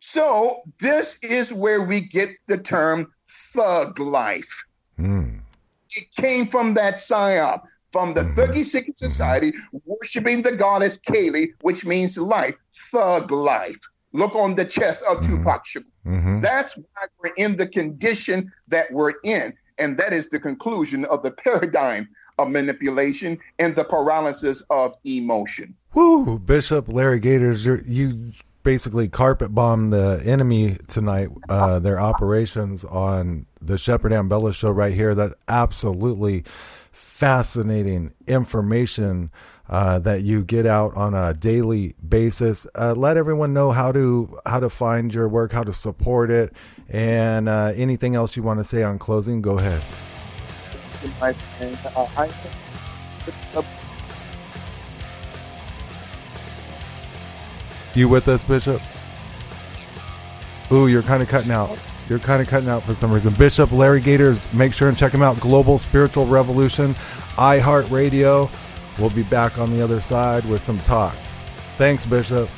So this is where we get the term thug life. It came from that psyop, from the Thuggee Secret Society worshiping the goddess Kali, which means life, thug life. Look on the chest of Tupac Shakur. That's why we're in the condition that we're in. And that is the conclusion of the paradigm of manipulation and the paralysis of emotion. Woo, Bishop Larry Gaiters, you basically carpet bombed the enemy tonight, their operations on the Shepard Ambellas Show right here. That absolutely fascinating information that you get out on a daily basis. Let everyone know how to find your work, how to support it, and anything else you want to say on closing. Go ahead. You with us, Bishop? Ooh, you're kind of cutting out. You're kind of cutting out for some reason. Bishop Larry Gaiters, make sure and check him out. Global Spiritual Revolution, iHeartRadio. We'll be back on the other side with some talk. Thanks, Bishop.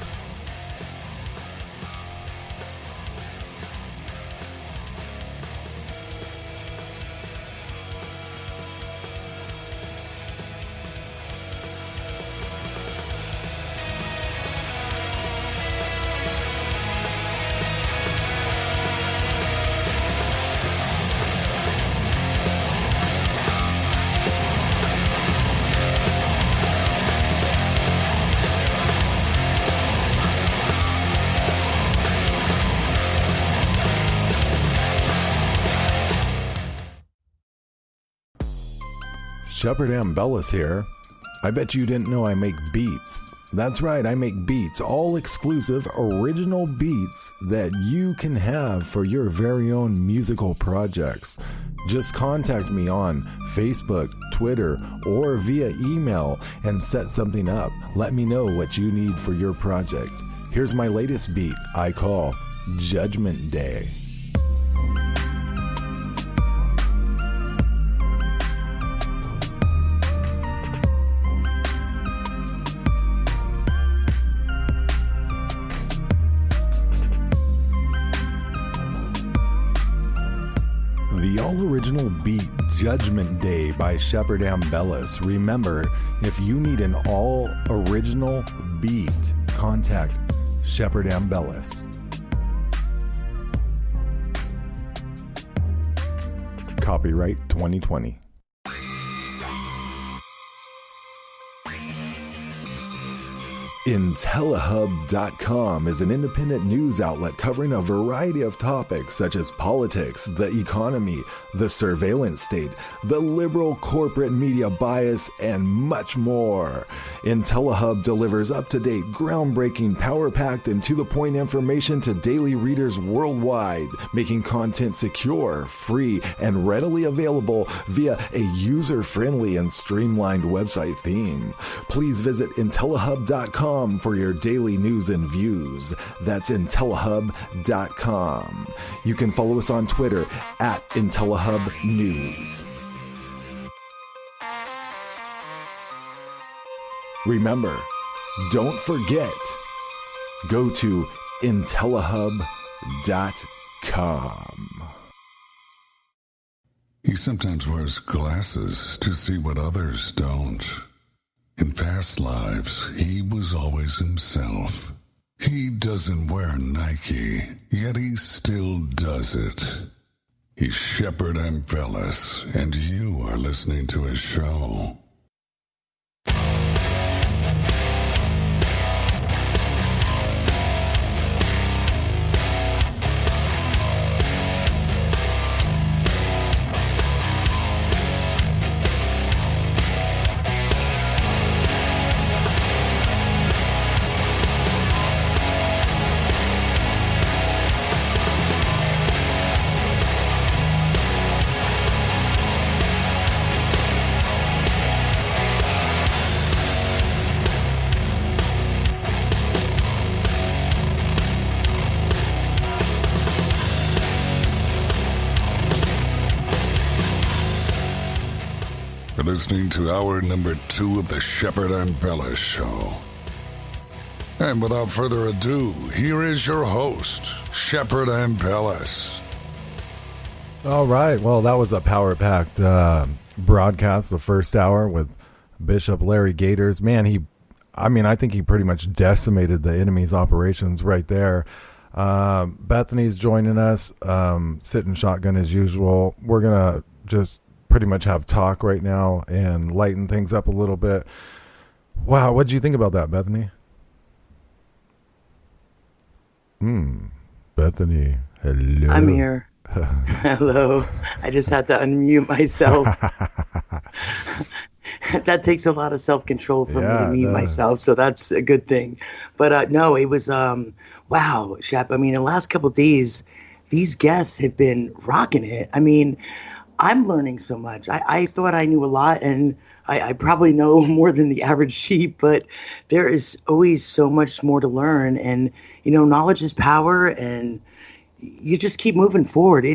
Shepard Ambellas here. I bet you didn't know I make beats. That's right, I make beats, all exclusive, original beats that you can have for your very own musical projects. Just contact me on Facebook, Twitter, or via email and set something up. Let me know what you need for your project. Here's my latest beat I call Judgment Day. The all-original beat Judgment Day by Shepard Ambellas. Remember, if you need an all-original beat, contact Shepard Ambellas. Copyright 2020. IntelliHub.com is an independent news outlet covering a variety of topics such as politics, the economy, the surveillance state, the liberal corporate media bias, and much more. IntelliHub delivers up-to-date, groundbreaking, power-packed, and to-the-point information to daily readers worldwide, making content secure, free, and readily available via a user-friendly and streamlined website theme. Please visit IntelliHub.com for your daily news and views. That's IntelliHub.com. You can follow us on Twitter at IntelliHubNews. Remember, don't forget, go to IntelliHub.com. He sometimes wears glasses to see what others don't. In past lives, he was always himself. He doesn't wear Nike, yet he still does it. He's Shepard Ambellas, and you are listening to his show. You're listening to hour number 2 of the Shepard Ambellas Show. And without further ado, here is your host, Shepard Ambellas. All right. Well, that was a power-packed broadcast, the first hour with Bishop Larry Gaiters. Man, I think he pretty much decimated the enemy's operations right there. Bethany's joining us, sitting shotgun as usual. We're going to just pretty much have talk right now and lighten things up a little bit. Wow, what did you think about that, Bethany? Bethany, hello. I'm here. Hello. I just had to unmute myself. That takes a lot of self-control for me to mute myself, so that's a good thing. But no, it was, wow, Shep. I mean, the last couple of days, these guests have been rocking it. I mean, I'm learning so much. I thought I knew a lot, and I probably know more than the average sheep, but there is always so much more to learn. And, you know, knowledge is power, and you just keep moving forward.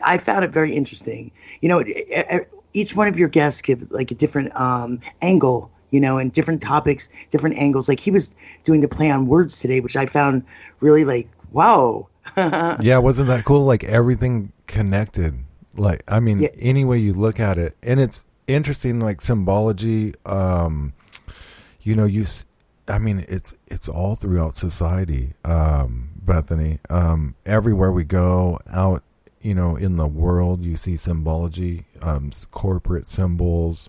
I found it very interesting. You know, each one of your guests give like a different angle, you know, and different topics, different angles. Like he was doing the play on words today, which I found really like, wow. Yeah, wasn't that cool? Like everything connected. Like, I mean, any way you look at it, and it's interesting, like symbology, you know, it's all throughout society, Bethany, everywhere we go out, you know, in the world, you see symbology, corporate symbols,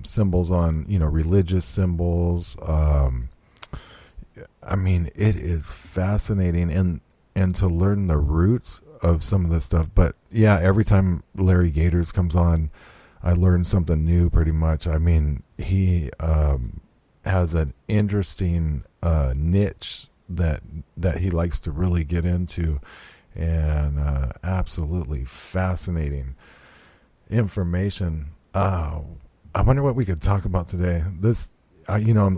symbols on, you know, religious symbols. I mean, it is fascinating and to learn the roots of some of this stuff. But yeah, every time Larry Gaiters comes on, I learn something new pretty much. I mean, he has an interesting niche that he likes to really get into, and absolutely fascinating information. I wonder what we could talk about today. This you know,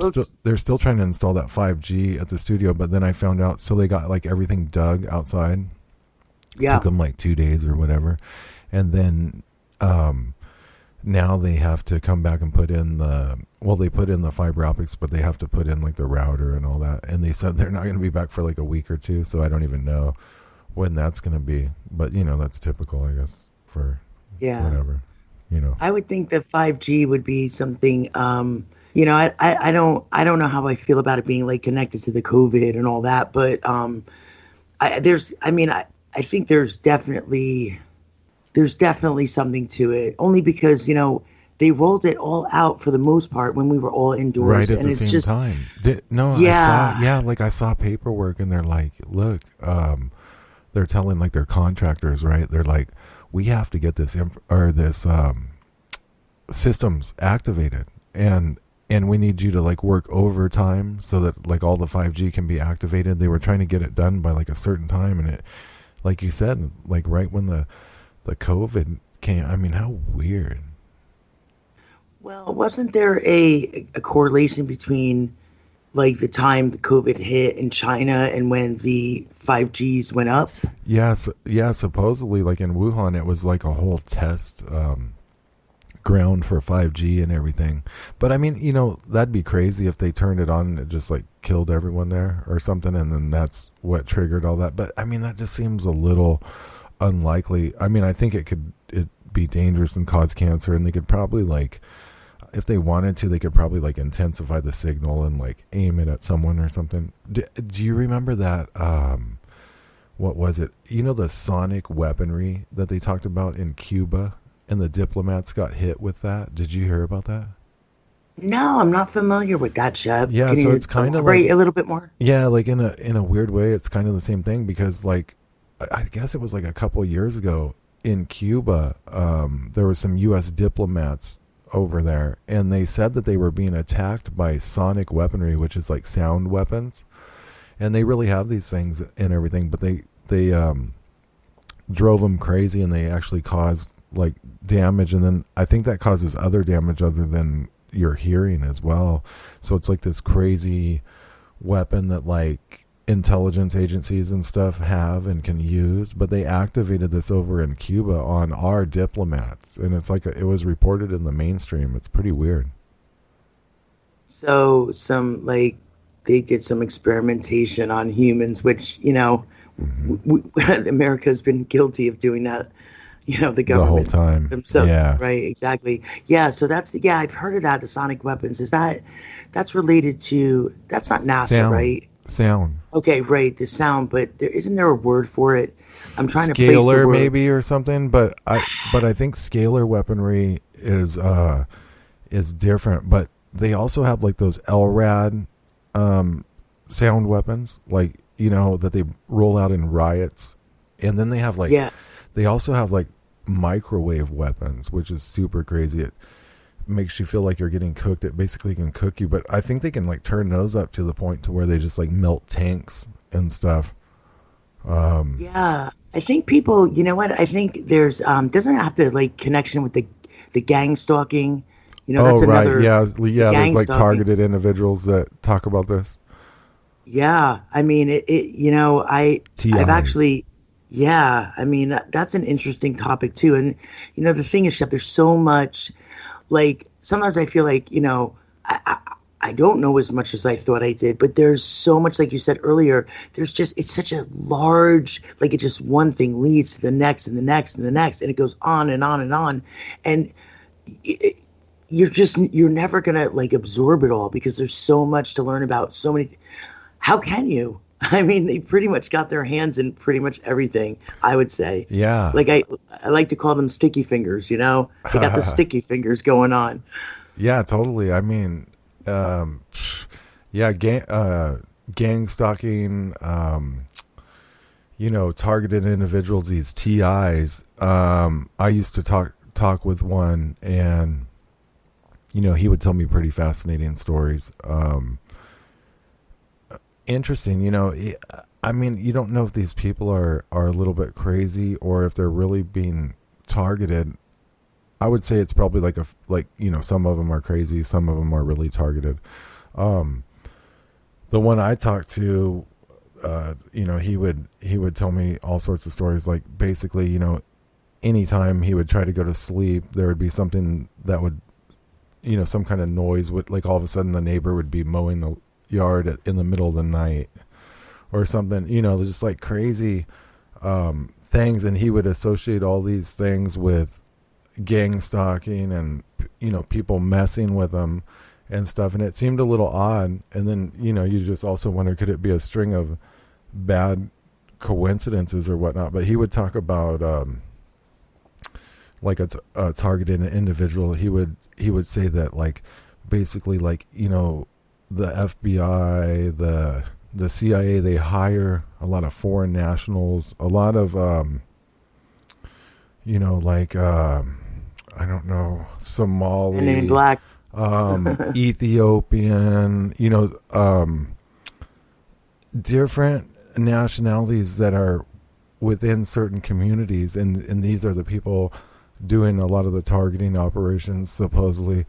they're still trying to install that 5G at the studio, but then I found out, so they got like everything dug outside. Yeah. Took them like 2 days or whatever. And then now they have to come back and put in they put in the fiber optics, but they have to put in like the router and all that. And they said they're not going to be back for like a week or two. So I don't even know when that's going to be. But, you know, that's typical, I guess, for whatever, you know. I would think that 5G would be something, you know, I don't know how I feel about it being like connected to the COVID and all that. But I think there's definitely something to it, only because, you know, they rolled it all out for the most part when we were all indoors. Right at the same time. I saw paperwork and they're like, look, they're telling like their contractors, right? They're like, we have to get this systems activated and we need you to like work overtime so that like all the 5G can be activated. They were trying to get it done by like a certain time, and it, like you said, like right when the COVID came. I mean, how weird. Well, wasn't there a correlation between like the time the COVID hit in China and when the 5Gs went up? Yes, yeah, supposedly like in Wuhan, it was like a whole test ground for 5G and everything. But I mean, you know, that'd be crazy if they turned it on and it just like killed everyone there or something, and then that's what triggered all that. But I mean, that just seems a little unlikely. I mean, I think it'd be dangerous and cause cancer, and they could probably like if they wanted to, they could probably like intensify the signal and like aim it at someone or something. Do you remember that? What was it? You know, the sonic weaponry that they talked about in Cuba, and the diplomats got hit with that. Did you hear about that? No, I'm not familiar with that, Shep. Yeah, Can so you it's kind of elaborate like a little bit more. Yeah, like in a weird way, it's kind of the same thing, because like I guess it was like a couple of years ago in Cuba, there were some U.S. diplomats over there, and they said that they were being attacked by sonic weaponry, which is like sound weapons, and they really have these things and everything, but they drove them crazy, and they actually caused like damage, and then I think that causes other damage other than your hearing as well. So it's like this crazy weapon that like intelligence agencies and stuff have and can use, but they activated this over in Cuba on our diplomats, and it's like it was reported in the mainstream. It's pretty weird. So they did some experimentation on humans, which, you know, America's been guilty of doing that, you know, the government the whole time themselves. Yeah, right, exactly. Yeah, so I've heard of that, the sonic weapons. That's related to, that's not NASA, sound, right? Sound. Okay, right, the sound, but isn't there a word for it? I'm trying to place the word. Maybe or something, but I think scalar weaponry is different, but they also have like those LRAD sound weapons, like, you know, that they roll out in riots, and then they have like they also have like microwave weapons, which is super crazy. It makes you feel like you're getting cooked. It basically can cook you, but I think they can like turn those up to the point to where they just like melt tanks and stuff. I think people, you know what, I think there's doesn't have to like connection with the gang stalking, you know. That's another there's like targeted individuals that talk about this. Yeah, I mean it you know, I've actually, I mean that's an interesting topic too. And you know, the thing is, Shep, there's so much, like sometimes I feel like, you know, I don't know as much as I thought I did, but there's so much, like you said earlier, there's just, it's such a large, like it just one thing leads to the next and the next and the next, and it goes on and on and on. And you're never going to like absorb it all, because there's so much to learn about, so many. How can you? I mean, they pretty much got their hands in pretty much everything, I would say. Yeah. Like I like to call them sticky fingers, you know? They got the sticky fingers going on. Yeah, totally. I mean, gang stalking, you know, targeted individuals, these TIs. I used to talk with one, and, you know, he would tell me pretty fascinating stories. Interesting, you know. I mean, you don't know if these people are a little bit crazy or if they're really being targeted. I would say it's probably like you know, some of them are crazy, some of them are really targeted. The one I talked to, you know, he would tell me all sorts of stories. Like basically, you know, anytime he would try to go to sleep, there would be something that would, you know, some kind of noise would, like all of a sudden the neighbor would be mowing the yard in the middle of the night or something, you know, just like crazy things. And he would associate all these things with gang stalking and, you know, people messing with him and stuff. And it seemed a little odd. And then, you know, you just also wonder, could it be a string of bad coincidences or whatnot? But he would talk about like a targeted individual. He would say that, like, basically, like, you know, the FBI, the CIA, they hire a lot of foreign nationals, a lot of, you know, like, I don't know, Somali, and in black, Ethiopian, you know, different nationalities that are within certain communities. And these are the people doing a lot of the targeting operations, supposedly.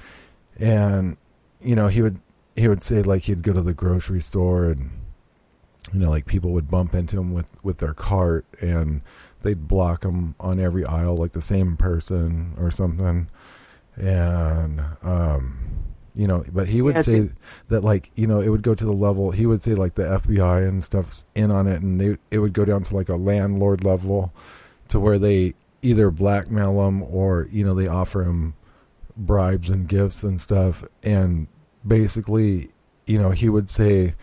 And, you know, he would say, like, he'd go to the grocery store and, you know, like people would bump into him with their cart and they'd block him on every aisle, like the same person or something. And, you know, but he would say that, like, you know, it would go to the level, he would say like the FBI and stuff's in on it, and it would go down to like a landlord level to where they either blackmail him or, you know, they offer him bribes and gifts and stuff. And basically, he would say,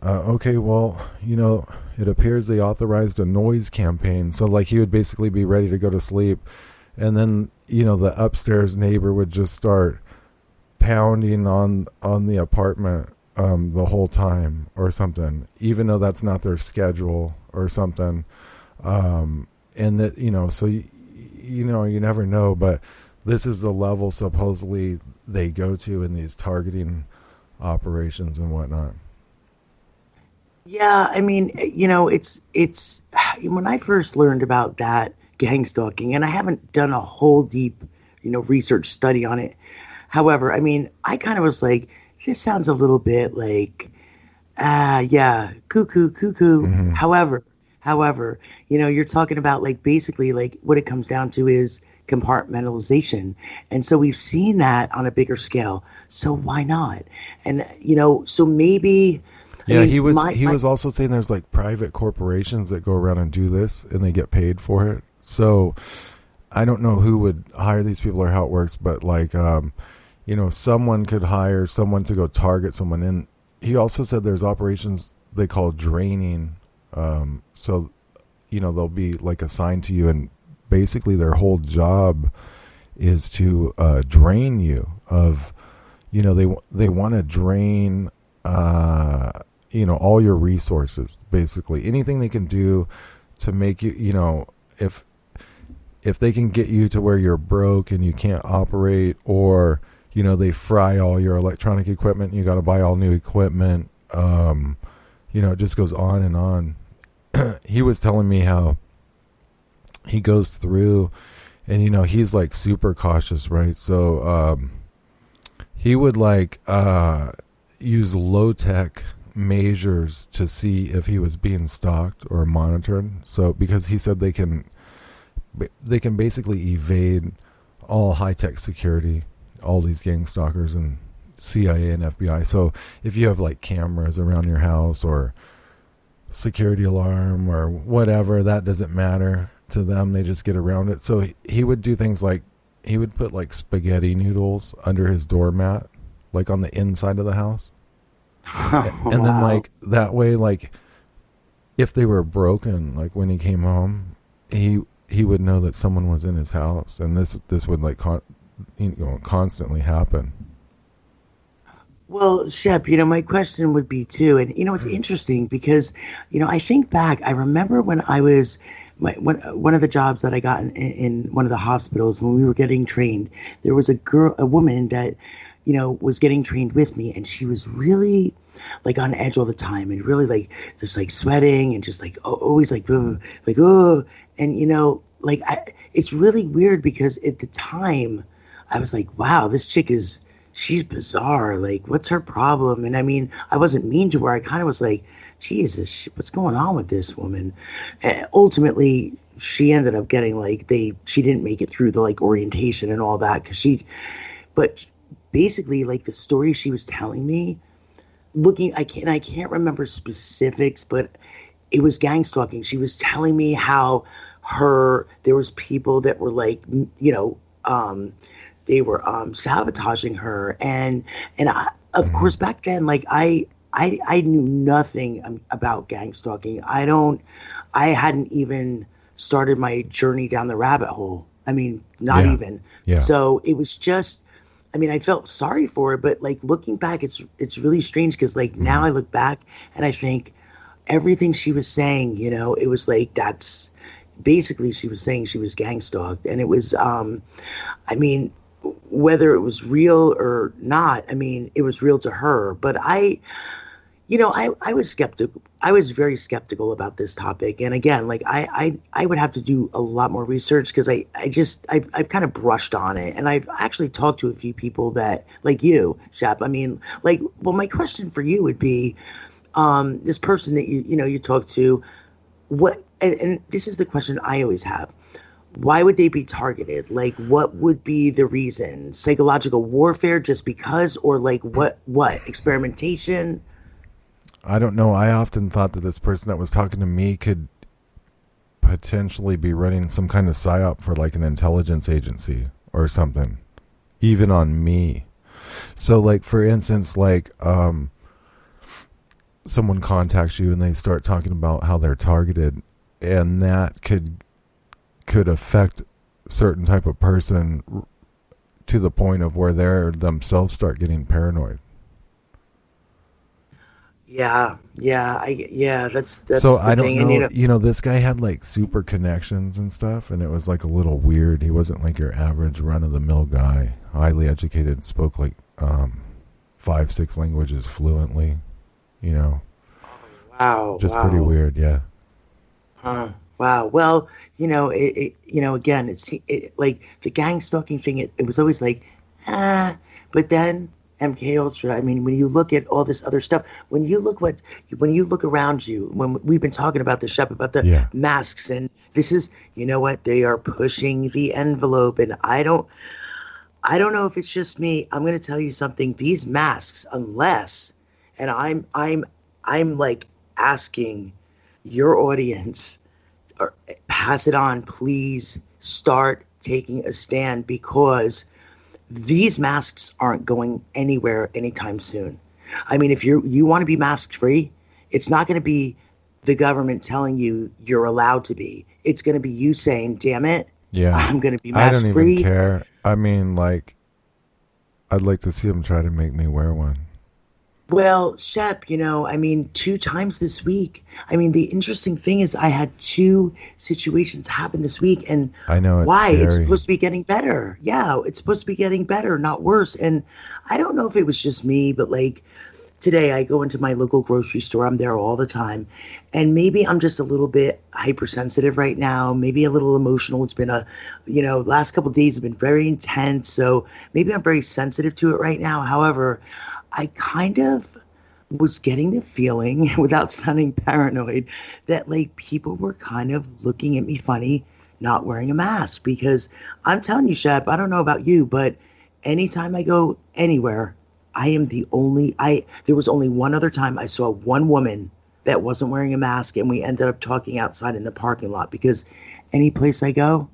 okay, well, it appears they authorized a noise campaign. So like he would basically be ready to go to sleep. And then, the upstairs neighbor would just start pounding on the apartment the whole time or something, even though that's not their schedule or something. And that, so, you never know, but this is the level supposedly they go to in these targeting operations and whatnot. Yeah, I mean, it's when I first learned about that gang stalking, and I haven't done a whole deep, research study on it. However, I mean, I kind of was like, this sounds a little bit like, yeah, cuckoo. Mm-hmm. However, you're talking about like basically like what it comes down to is compartmentalization. And so we've seen that on a bigger scale. So why not? And, so maybe. Yeah, he was also saying there's like private corporations that go around and do this and they get paid for it. So I don't know who would hire these people or how it works, but like, someone could hire someone to go target someone. And he also said there's operations they call draining. So, they'll be like assigned to you, and basically their whole job is to drain you of, they want to drain, all your resources, basically. Anything they can do to make you, if they can get you to where you're broke and you can't operate, or, they fry all your electronic equipment, you got to buy all new equipment. It just goes on and on. He was telling me how he goes through and, he's like super cautious, right? So, he would like, use low tech measures to see if he was being stalked or monitored. So, because he said they can basically evade all high tech security, all these gang stalkers and CIA and FBI. So if you have like cameras around your house or security alarm or whatever, that doesn't matter to them. They just get around it. So he would do things like he would put like spaghetti noodles under his doormat, like on the inside of the house. And then like that way, like if they were broken, like when he came home, he would know that someone was in his house, and this would like constantly happen. Well, Shep, my question would be too, and it's interesting because I think back. I remember when I was one of the jobs that I got in one of the hospitals when we were getting trained. There was a woman that was getting trained with me, and she was really like on edge all the time, and really like just like sweating and just like always like and it's really weird because at the time I was like, wow, this chick she's bizarre. Like, what's her problem? And I mean, I wasn't mean to her. I kind of was like, Jesus, what's going on with this woman? And ultimately, she ended up getting she didn't make it through the like orientation and all that but basically like the story she was telling me, I can't remember specifics, but it was gang stalking. She was telling me how there was people that were like, they were sabotaging her, and of course back then, like I knew nothing about gang stalking. I hadn't even started my journey down the rabbit hole. I mean, not even. Yeah. So it was just, I mean, I felt sorry for her, but like looking back, it's really strange because like now I look back and I think everything she was saying, it was like that's basically she was saying she was gang stalked, and it was, I mean, whether it was real or not, I mean, it was real to her. But I was skeptical. I was very skeptical about this topic. And again, like I would have to do a lot more research because I've kind of brushed on it. And I've actually talked to a few people that, like you, Shep, I mean, like, well, my question for you would be, this person that you talk to, and this is the question I always have. Why would they be targeted? Like, what would be the reason? Psychological warfare just because, or like what experimentation? I don't know. I often thought that this person that was talking to me could potentially be running some kind of psyop for like an intelligence agency or something. even on me. So like, for instance, like, someone contacts you and they start talking about how they're targeted, and that could affect certain type of person to the point of where they themselves start getting paranoid. Yeah, that's so the I don't thing. know. And, you know, this guy had like super connections and stuff, and it was like a little weird. He wasn't like your average run of the mill guy. Highly educated, spoke like 5-6 languages fluently. You know. Wow. Just pretty weird, yeah. Wow. Well, you know, again, it's like the gang stalking thing. It was always like, but then MK Ultra. I mean, when you look at all this other stuff, when you look around you, when we've been talking about the Shep, about the masks, and this is, you know what, they are pushing the envelope, and I don't know if it's just me. I'm going to tell you something. These masks, unless, and I'm like asking your audience, or pass it on, please start taking a stand, because these masks aren't going anywhere anytime soon. I mean, if you want to be mask free, it's not going to be the government telling you you're allowed to be. It's going to be you saying, damn it, I'm going to be mask free. I don't even care. I mean, like, I'd like to see them try to make me wear one. Well, Shep, you know, I mean, 2 times this week. I mean, the interesting thing is I had 2 situations happen this week, and I know it's supposed to be getting better. Yeah, it's supposed to be getting better, not worse. And I don't know if it was just me, but like today I go into my local grocery store. I'm there all the time. And maybe I'm just a little bit hypersensitive right now, maybe a little emotional. It's been last couple of days have been very intense. So maybe I'm very sensitive to it right now. However, I kind of was getting the feeling, without sounding paranoid, that like people were kind of looking at me funny not wearing a mask. Because I'm telling you, Shep, I don't know about you, but anytime I go anywhere, there was only one other time I saw one woman that wasn't wearing a mask, and we ended up talking outside in the parking lot, because any place I go,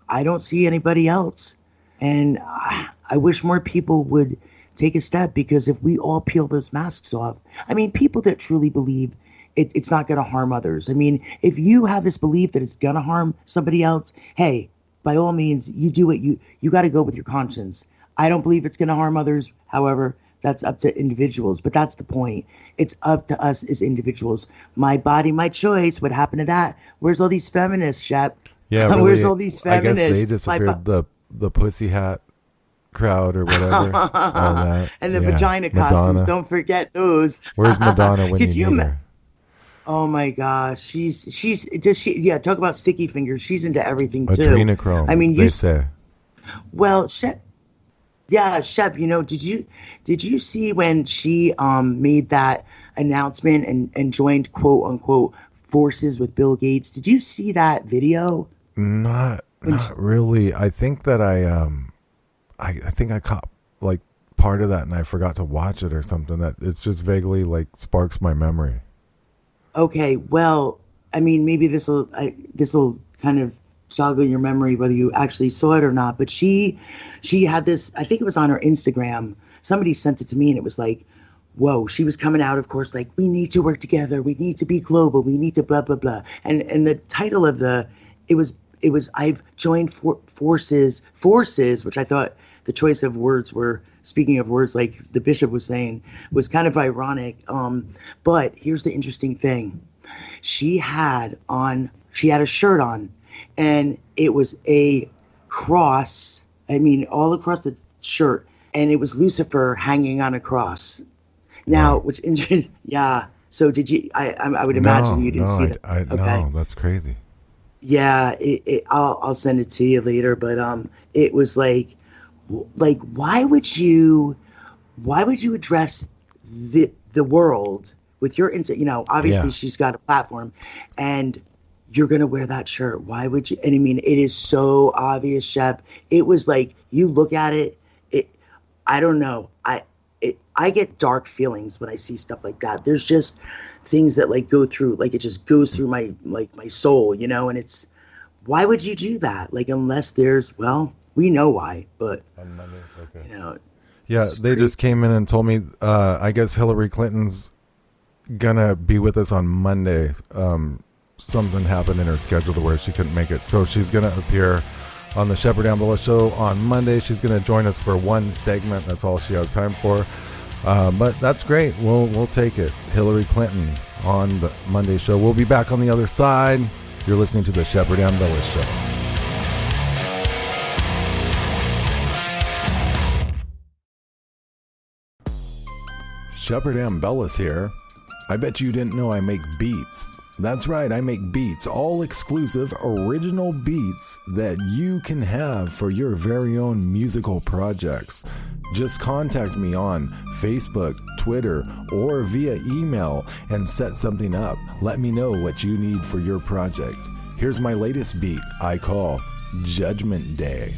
I don't see anybody else. And I wish more people would take a step, because if we all peel those masks off, I mean, people that truly believe it's not going to harm others. I mean, if you have this belief that it's going to harm somebody else, hey, by all means, you do it. You got to go with your conscience. I don't believe it's going to harm others. However, that's up to individuals. But that's the point. It's up to us as individuals. My body, my choice. What happened to that? Where's all these feminists, Shep? Yeah, really, where's all these feminists? I guess they disappeared the pussy hat crowd or whatever. All that. And the vagina costumes. Don't forget those. Where's Madonna when you need her? Oh my gosh, she's talk about sticky fingers. She's into everything too. Adrenochrome. I mean, they say. Well, Shep, you know, did you see when she made that announcement and joined quote unquote forces with Bill Gates? Did you see that video? Not really. I think that I think I caught like part of that and I forgot to watch it or something. That it's just vaguely like sparks my memory. Okay, well, I mean, maybe this will kind of joggle your memory whether you actually saw it or not. But she had this, I think it was on her Instagram. Somebody sent it to me, and it was like, whoa. She was coming out, of course, like, we need to work together. We need to be global. We need to blah blah blah. And the title of it was I've joined forces, which I thought the choice of words were, speaking of words, like the bishop was saying, was kind of ironic. But here's the interesting thing. She had a shirt on, and it was a cross. I mean, all across the shirt, and it was Lucifer hanging on a cross. Now, which interesting. Yeah. So did you, I would imagine you didn't see that. Okay. No, that's crazy. Yeah. I'll send it to you later, but it was like, why would you address the world with your obviously she's got a platform, and you're going to wear that shirt. Why would you? And I mean, it is so obvious, Shep. It was like, you look at it, I don't know. I get dark feelings when I see stuff like that. There's just things that like go through, like it just goes through my soul, and it's, why would you do that? Like, unless there's, well, We know why, but on Monday. Okay. You know, yeah, they just came in and told me. I guess Hillary Clinton's gonna be with us on Monday. Something happened in her schedule to where she couldn't make it, so she's gonna appear on the Shepard Ambellas Show on Monday. She's gonna join us for one segment. That's all she has time for. But that's great. We'll take it. Hillary Clinton on the Monday show. We'll be back on the other side. You're listening to the Shepard Ambellas Show. Shepard Ambellas here. I bet you didn't know I make beats. That's right, I make beats, all exclusive, original beats that you can have for your very own musical projects. Just contact me on Facebook, Twitter, or via email and set something up. Let me know what you need for your project. Here's my latest beat I call Judgment Day.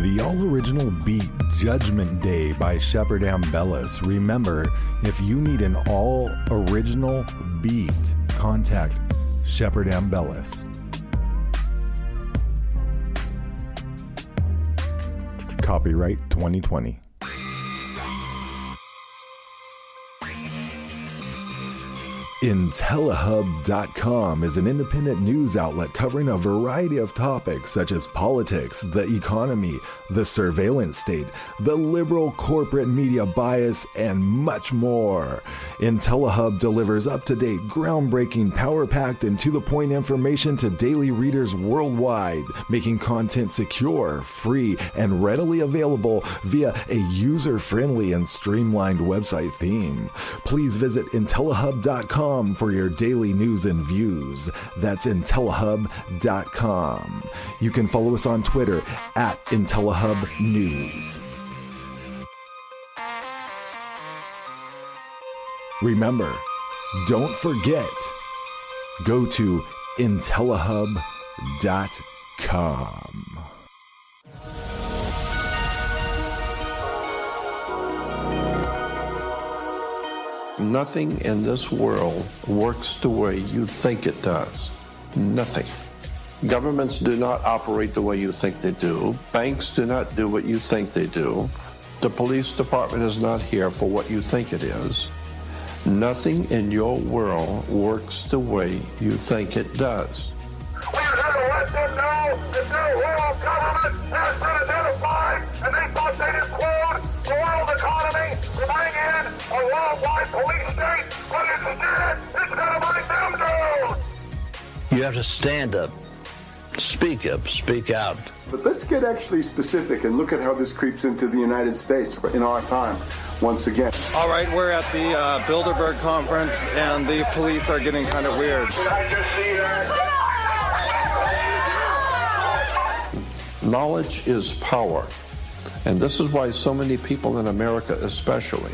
The all-original beat Judgment Day by Shepard Ambellas. Remember, if you need an all-original beat, contact Shepard Ambellas. Copyright 2020. IntelliHub.com is an independent news outlet covering a variety of topics such as politics, the economy, the surveillance state, the liberal corporate media bias, and much more. IntelliHub delivers up-to-date, groundbreaking, power-packed, and to-the-point information to daily readers worldwide, making content secure, free, and readily available via a user-friendly and streamlined website theme. Please visit IntelliHub.com for your daily news and views. That's IntelliHub.com. You can follow us on Twitter at IntelliHubNews. Remember, don't forget, go to IntelliHub.com. Nothing in this world works the way you think it does. Nothing. Governments do not operate the way you think they do. Banks do not do what you think they do. The police department is not here for what you think it is. Nothing in your world works the way you think it does. We are going to let them know that their world government has been identified, and they thought they'd include the world economy to bring in a worldwide police state, but instead it's going to bring them down. You have to stand up, speak out. But let's get actually specific and look at how this creeps into the United States in our time once again. All right, we're at the Bilderberg conference, and the police are getting kind of weird. Did I just see that? Knowledge is power. And this is why so many people in America especially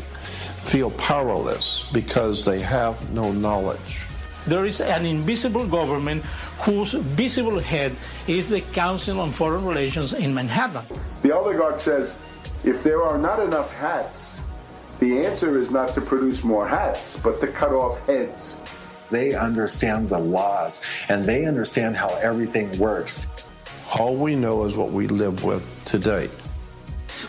feel powerless, because they have no knowledge. There is an invisible government whose visible head is the Council on Foreign Relations in Manhattan. The oligarch says, if there are not enough hats, the answer is not to produce more hats, but to cut off heads. They understand the laws, and they understand how everything works. All we know is what we live with today.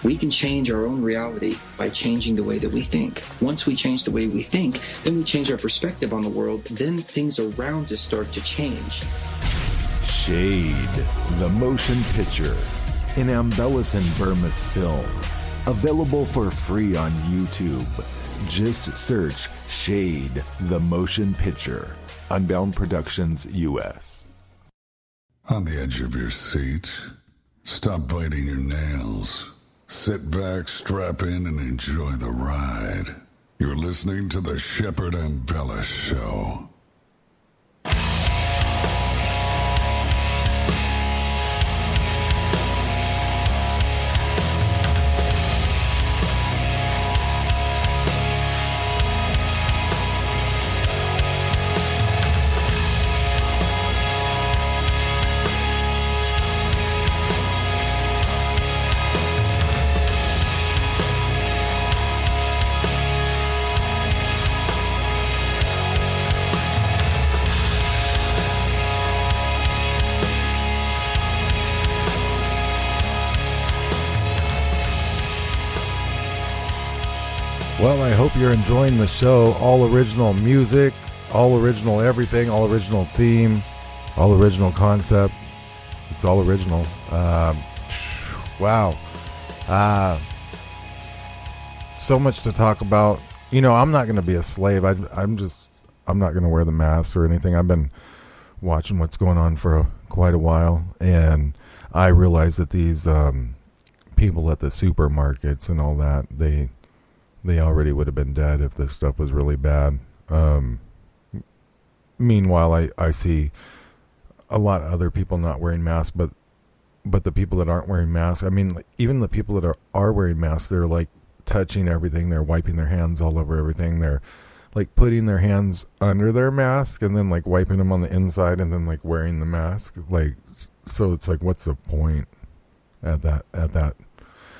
We can change our own reality by changing the way that we think. Once we change the way we think, then we change our perspective on the world. Then things around us start to change. Shade, the motion picture, an Ambellas and Burmese film. Available for free on YouTube. Just search Shade, the motion picture. Unbound Productions, U.S. On the edge of your seat, stop biting your nails. Sit back, strap in, and enjoy the ride. You're listening to the Shepard Ambellas Show. Well, I hope you're enjoying the show. All original music, all original everything, all original theme, all original concept. It's all original. Wow. So much to talk about. You know, I'm not going to be a slave. I'm not going to wear the mask or anything. I've been watching what's going on for quite a while, and I realize that these people at the supermarkets and all that, they already would have been dead if this stuff was really bad. Meanwhile, I see a lot of other people not wearing masks, but the people that aren't wearing masks, I mean, even the people that are wearing masks, they're like touching everything. They're wiping their hands all over everything. They're like putting their hands under their mask and then like wiping them on the inside and then like wearing the mask. Like, so it's like, what's the point at that?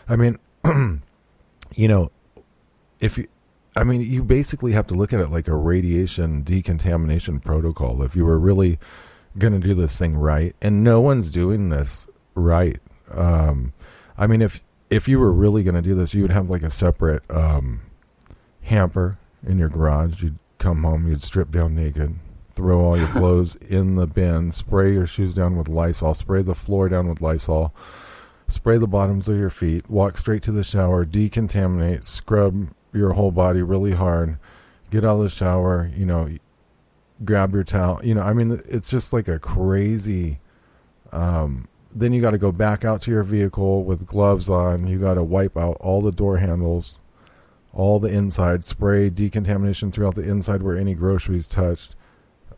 I mean, you know, you basically have to look at it like a radiation decontamination protocol. If you were really going to do this thing right, and no one's doing this right. I mean, if you were really going to do this, you would have like a separate hamper in your garage. You'd come home, you'd strip down naked, throw all your clothes in the bin, spray your shoes down with Lysol, spray the floor down with Lysol, spray the bottoms of your feet, walk straight to the shower, decontaminate, scrub your whole body really hard, get out of the shower, you know, grab your towel, you know, I mean, it's just like a crazy, then you got to go back out to your vehicle with gloves on. You got to wipe out all the door handles, all the inside, spray decontamination throughout the inside where any groceries touched.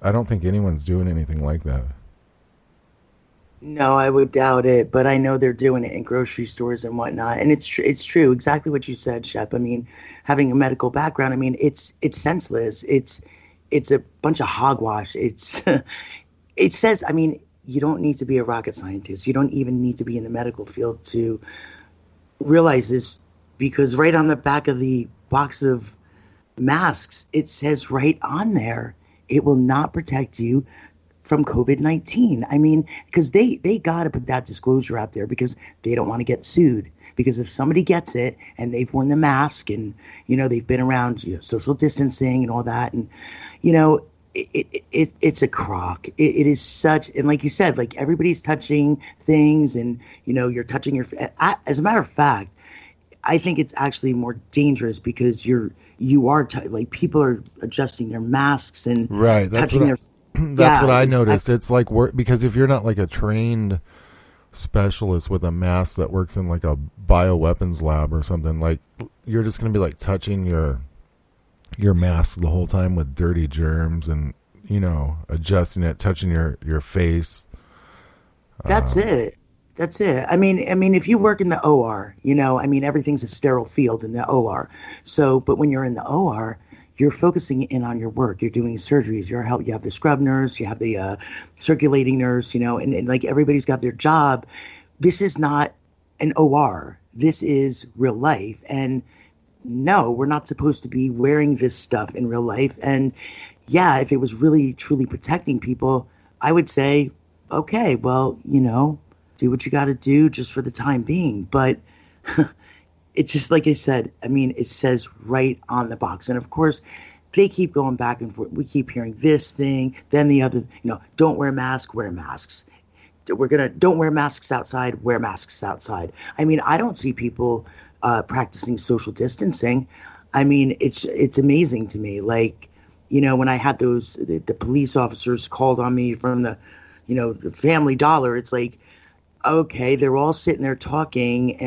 I don't think anyone's doing anything like that. No, I would doubt it, but I know they're doing it in grocery stores and whatnot. And it's true, exactly what you said, Shep. I mean, having a medical background, I mean, it's senseless. It's a bunch of hogwash. It says, I mean, you don't need to be a rocket scientist. You don't even need to be in the medical field to realize this, because right on the back of the box of masks, it says right on there, it will not protect you from COVID-19. I mean, because they got to put that disclosure out there because they don't want to get sued. Because if somebody gets it and they've worn the mask and, you know, they've been around, you know, social distancing and all that, and, you know, it's a crock. It is such, and like you said, like everybody's touching things and, you know, you're touching your, as a matter of fact, I think it's actually more dangerous because like people are adjusting their masks and right. That's touching that's what I noticed. It's like because if you're not like a trained specialist with a mask that works in like a bioweapons lab or something, like you're just going to be like touching your mask the whole time with dirty germs and, you know, adjusting it, touching your face. That's it. I mean, if you work in the OR, you know, I mean, everything's a sterile field in the OR. So, but when you're in the OR, you're focusing in on your work. You're doing surgeries. You have the scrub nurse. You have the circulating nurse. You know, and like everybody's got their job. This is not an OR. This is real life. And no, we're not supposed to be wearing this stuff in real life. And yeah, if it was really truly protecting people, I would say, okay, well, you know, do what you got to do just for the time being. But it's just like I said, I mean, it says right on the box. And of course, they keep going back and forth. We keep hearing this thing, then the other, you know, don't wear masks, wear masks. Don't wear masks outside, wear masks outside. I mean, I don't see people practicing social distancing. I mean, it's amazing to me. Like, you know, when I had the police officers called on me from the, you know, Family Dollar, it's like, okay, they're all sitting there talking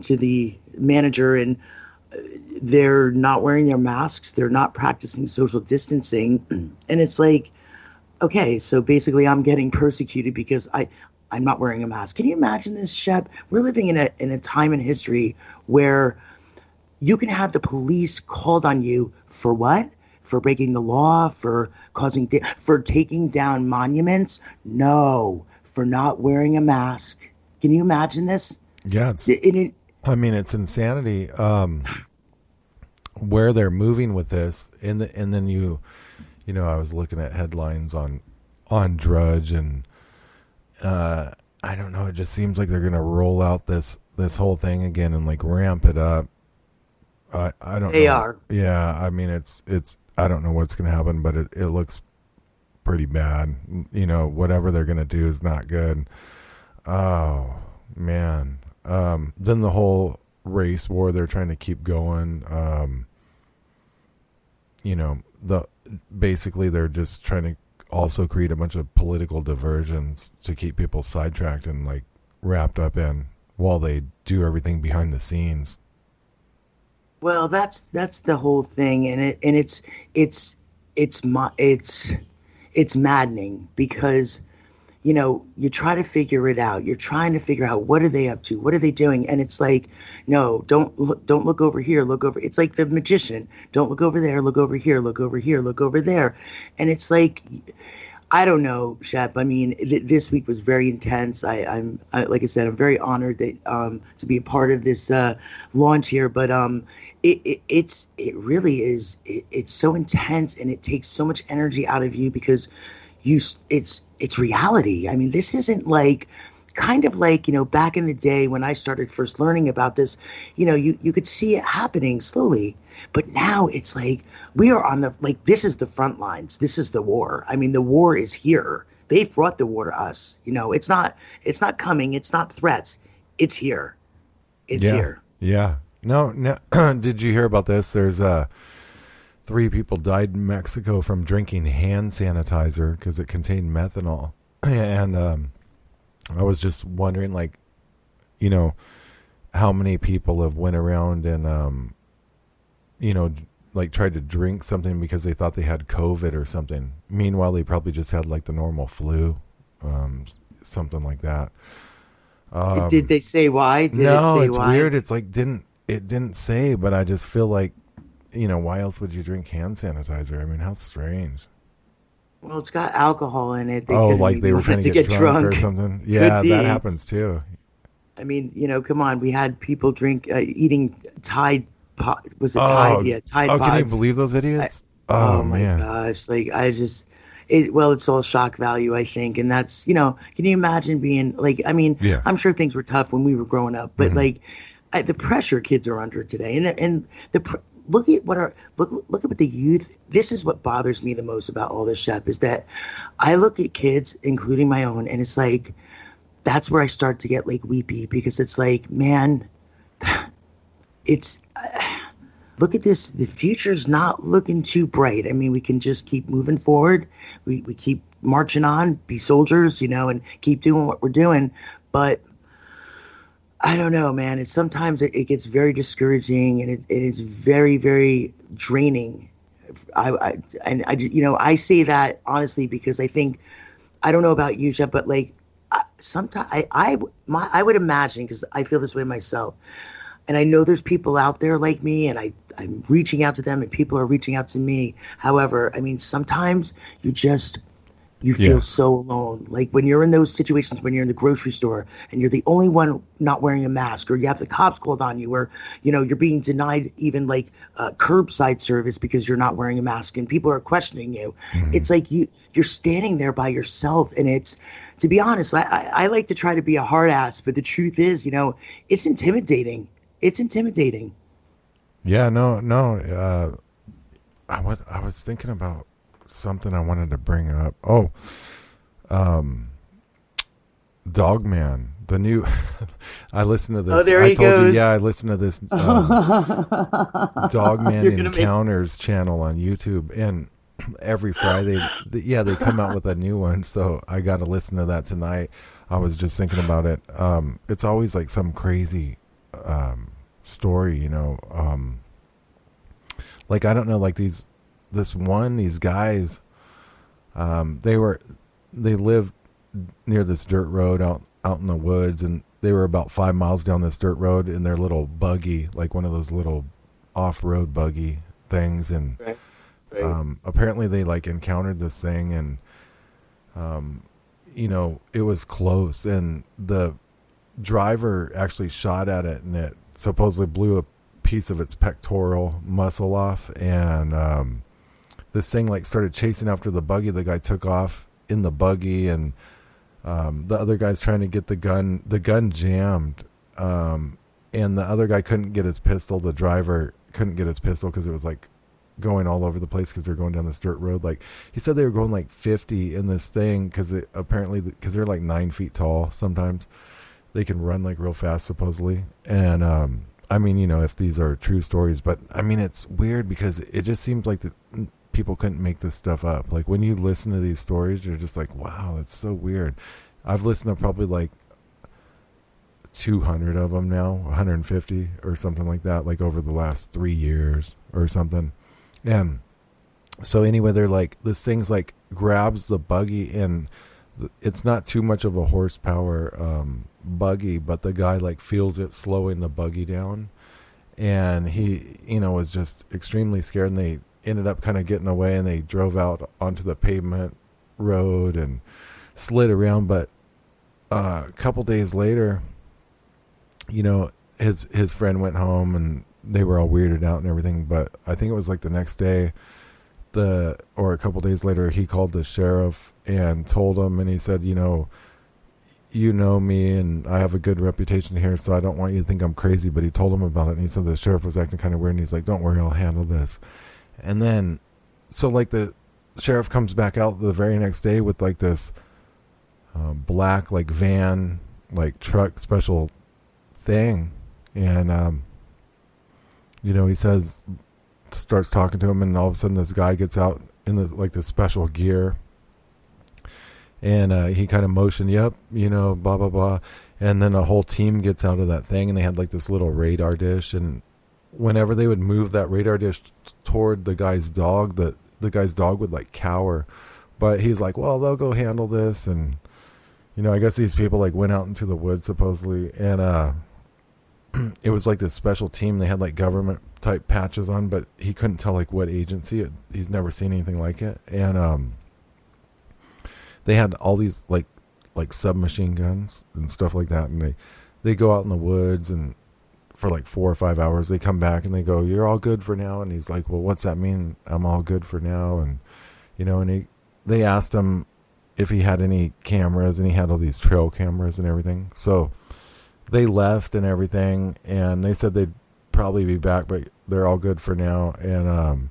to the manager, and they're not wearing their masks. They're not practicing social distancing. And it's like, okay, so basically I'm getting persecuted because I'm not wearing a mask. Can you imagine this, Shep? We're living in a time in history where you can have the police called on you for what? For breaking the law, for taking down monuments? No, for not wearing a mask. Can you imagine this? Yeah, I mean, it's insanity where they're moving with this, and then you know, I was looking at headlines on Drudge, and I don't know, it just seems like they're gonna roll out this whole thing again and like ramp it up. I don't know. They are. Yeah, I mean, it's I don't know what's going to happen, but it looks pretty bad. You know, whatever they're going to do is not good. Oh, man. Then the whole race war they're trying to keep going. You know, basically they're just trying to also create a bunch of political diversions to keep people sidetracked and like wrapped up in while they do everything behind the scenes. Well, that's the whole thing, and it's maddening because, you know, you try to figure it out. You're trying to figure out what are they up to, what are they doing, and it's like, no, don't look over here, look over. It's like the magician. Don't look over there, look over here, look over here, look over there, and it's like, I don't know, Shep. I mean, this week was very intense. I'm like I said, I'm very honored that to be a part of this launch here. But it really is. It's so intense, and it takes so much energy out of you because it's reality. I mean, this isn't like kind of like, you know, back in the day when I started first learning about this. You know, you could see it happening slowly. But now it's like we are on this is the front lines. This is the war. I mean, the war is here. They've brought the war to us. You know, it's not coming. It's not threats. It's here. It's here. Yeah. No. Did you hear about this? There's 3 people died in Mexico from drinking hand sanitizer because it contained methanol. And I was just wondering, like, you know, how many people have went around and you know, like tried to drink something because they thought they had COVID or something. Meanwhile, they probably just had like the normal flu, something like that. Did they say why? No, it's weird. It's like it didn't say, but I just feel like, you know, why else would you drink hand sanitizer? I mean, how strange. Well, it's got alcohol in it. Like they were trying to get drunk or something. Yeah, that happens too. I mean, you know, come on. We had people eating Tide. Was it Tide? Yeah, Tide Pods. Can you believe those idiots? Oh my gosh! Like it's all shock value, I think, and that's, you know, can you imagine being like? I mean, I'm sure things were tough when we were growing up, but like the pressure kids are under today, and look at what the youth. This is what bothers me the most about all this, Shep, is that I look at kids, including my own, and it's like that's where I start to get like weepy because it's like, man, it's. Look at this. The future's not looking too bright. I mean, we can just keep moving forward. We keep marching on, be soldiers, you know, and keep doing what we're doing. But I don't know, man. Sometimes it gets very discouraging, and it is very, very draining. I say that honestly because I think, I don't know about you, Jeff, but like sometimes I would imagine, because I feel this way myself. And I know there's people out there like me, and I'm reaching out to them, and people are reaching out to me. However, I mean, sometimes you feel so alone. Like when you're in those situations, when you're in the grocery store and you're the only one not wearing a mask, or you have the cops called on you, or, you know, you're being denied even like curbside service because you're not wearing a mask, and people are questioning you. Mm-hmm. It's like you're standing there by yourself, and it's, to be honest, I like to try to be a hard ass, but the truth is, you know, it's intimidating. It's intimidating. Yeah, no. I was thinking about something I wanted to bring up. Dogman, the new. I listened to this. Oh, there he goes. I listened to this Dogman Encounters channel on YouTube, and every Friday, they come out with a new one. So I got to listen to that tonight. I was just thinking about it. It's always like some crazy story, you know. Like, I don't know, like these guys, they lived near this dirt road out in the woods, and they were about 5 miles down this dirt road in their little buggy, like one of those little off-road buggy things, and right. Apparently they like encountered this thing, and you know, it was close, and the driver actually shot at it, and it supposedly blew a piece of its pectoral muscle off, and this thing like started chasing after the buggy. The guy took off in the buggy, and the other guy's trying to get the gun jammed, and the other guy couldn't get his pistol. The driver couldn't get his pistol because it was like going all over the place because they're going down this dirt road. Like he said they were going like 50 in this thing because apparently because they're like 9 feet tall. Sometimes they can run like real fast supposedly. And I mean, you know, if these are true stories, but I mean, it's weird because it just seems like people couldn't make this stuff up. Like when you listen to these stories, you're just like, wow, it's so weird. I've listened to probably like 200 of them now, 150 or something like that, like over the last 3 years or something. And so anyway, they're like, this thing's like grabs the buggy, and it's not too much of a horsepower buggy, but the guy like feels it slowing the buggy down, and he, you know, was just extremely scared, and they ended up kind of getting away, and they drove out onto the pavement road and slid around. But a couple days later, you know, his friend went home and they were all weirded out and everything. But I think it was like the next day, or a couple days later, he called the sheriff and told him, and he said, you know me, and I have a good reputation here, so I don't want you to think I'm crazy. But he told him about it, and he said the sheriff was acting kind of weird, and he's like, don't worry, I'll handle this. And then, so like the sheriff comes back out the very next day with like this black like van, like truck special thing, and you know, he starts talking to him, and all of a sudden this guy gets out in this special gear, and he kind of motioned, yep, you know, blah blah blah, and then a whole team gets out of that thing, and they had like this little radar dish, and whenever they would move that radar dish toward the guy's dog, the guy's dog would like cower, but he's like, well, they'll go handle this. And you know, I guess these people like went out into the woods supposedly, and it was like this special team. They had like government type patches on, but he couldn't tell like what agency. He's never seen anything like it. And they had all these like submachine guns and stuff like that, and they go out in the woods, and for like 4 or 5 hours they come back and they go, you're all good for now. And he's like, well, what's that mean, I'm all good for now? And you know, and they asked him if he had any cameras, and he had all these trail cameras and everything. So they left and everything, and they said they'd probably be back, but they're all good for now. And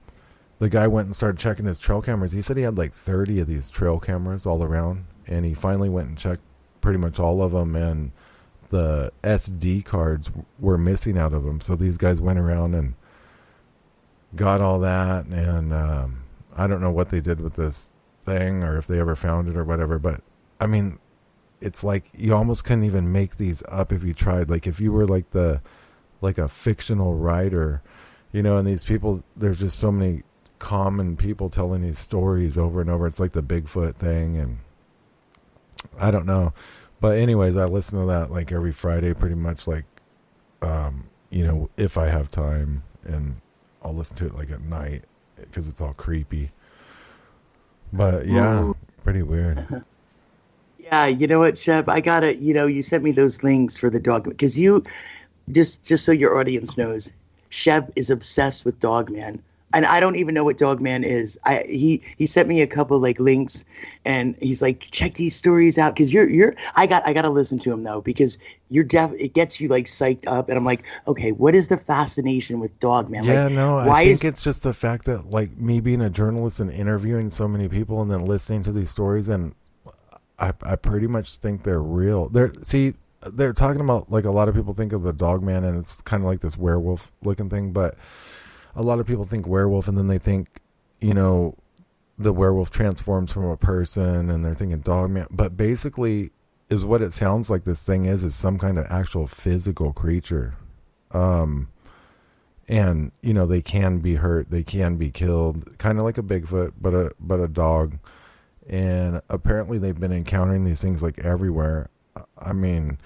the guy went and started checking his trail cameras. He said he had like 30 of these trail cameras all around, and he finally went and checked pretty much all of them, and the SD cards were missing out of them. So these guys went around and got all that, and I don't know what they did with this thing, or if they ever found it or whatever, but I mean, it's like you almost couldn't even make these up if you tried. Like if you were like a fictional writer, you know, and these people, there's just so many common people telling these stories over and over. It's like the Bigfoot thing, and I don't know. But anyways, I listen to that like every Friday pretty much, like, you know, if I have time, and I'll listen to it like at night because it's all creepy. But yeah, pretty weird. Yeah, you know what, Shep? I gotta, you know, you sent me those links for the dog, because you, just so your audience knows, Shep is obsessed with Dogman, and I don't even know what Dogman is. He sent me a couple like links, and he's like, check these stories out, because I gotta listen to him though, because it gets you like psyched up, and I'm like, okay, what is the fascination with Dogman? Yeah, like, no, I think it's just the fact that like me being a journalist and interviewing so many people and then listening to these stories, and I pretty much think they're real. They're talking about, like, a lot of people think of the Dogman, and it's kind of like this werewolf looking thing, but a lot of people think werewolf, and then they think, you know, the werewolf transforms from a person, and they're thinking Dogman. But basically is what it sounds like this thing is some kind of actual physical creature. And, you know, they can be hurt, they can be killed, kind of like a Bigfoot, but a dog. And apparently they've been encountering these things like everywhere. I mean,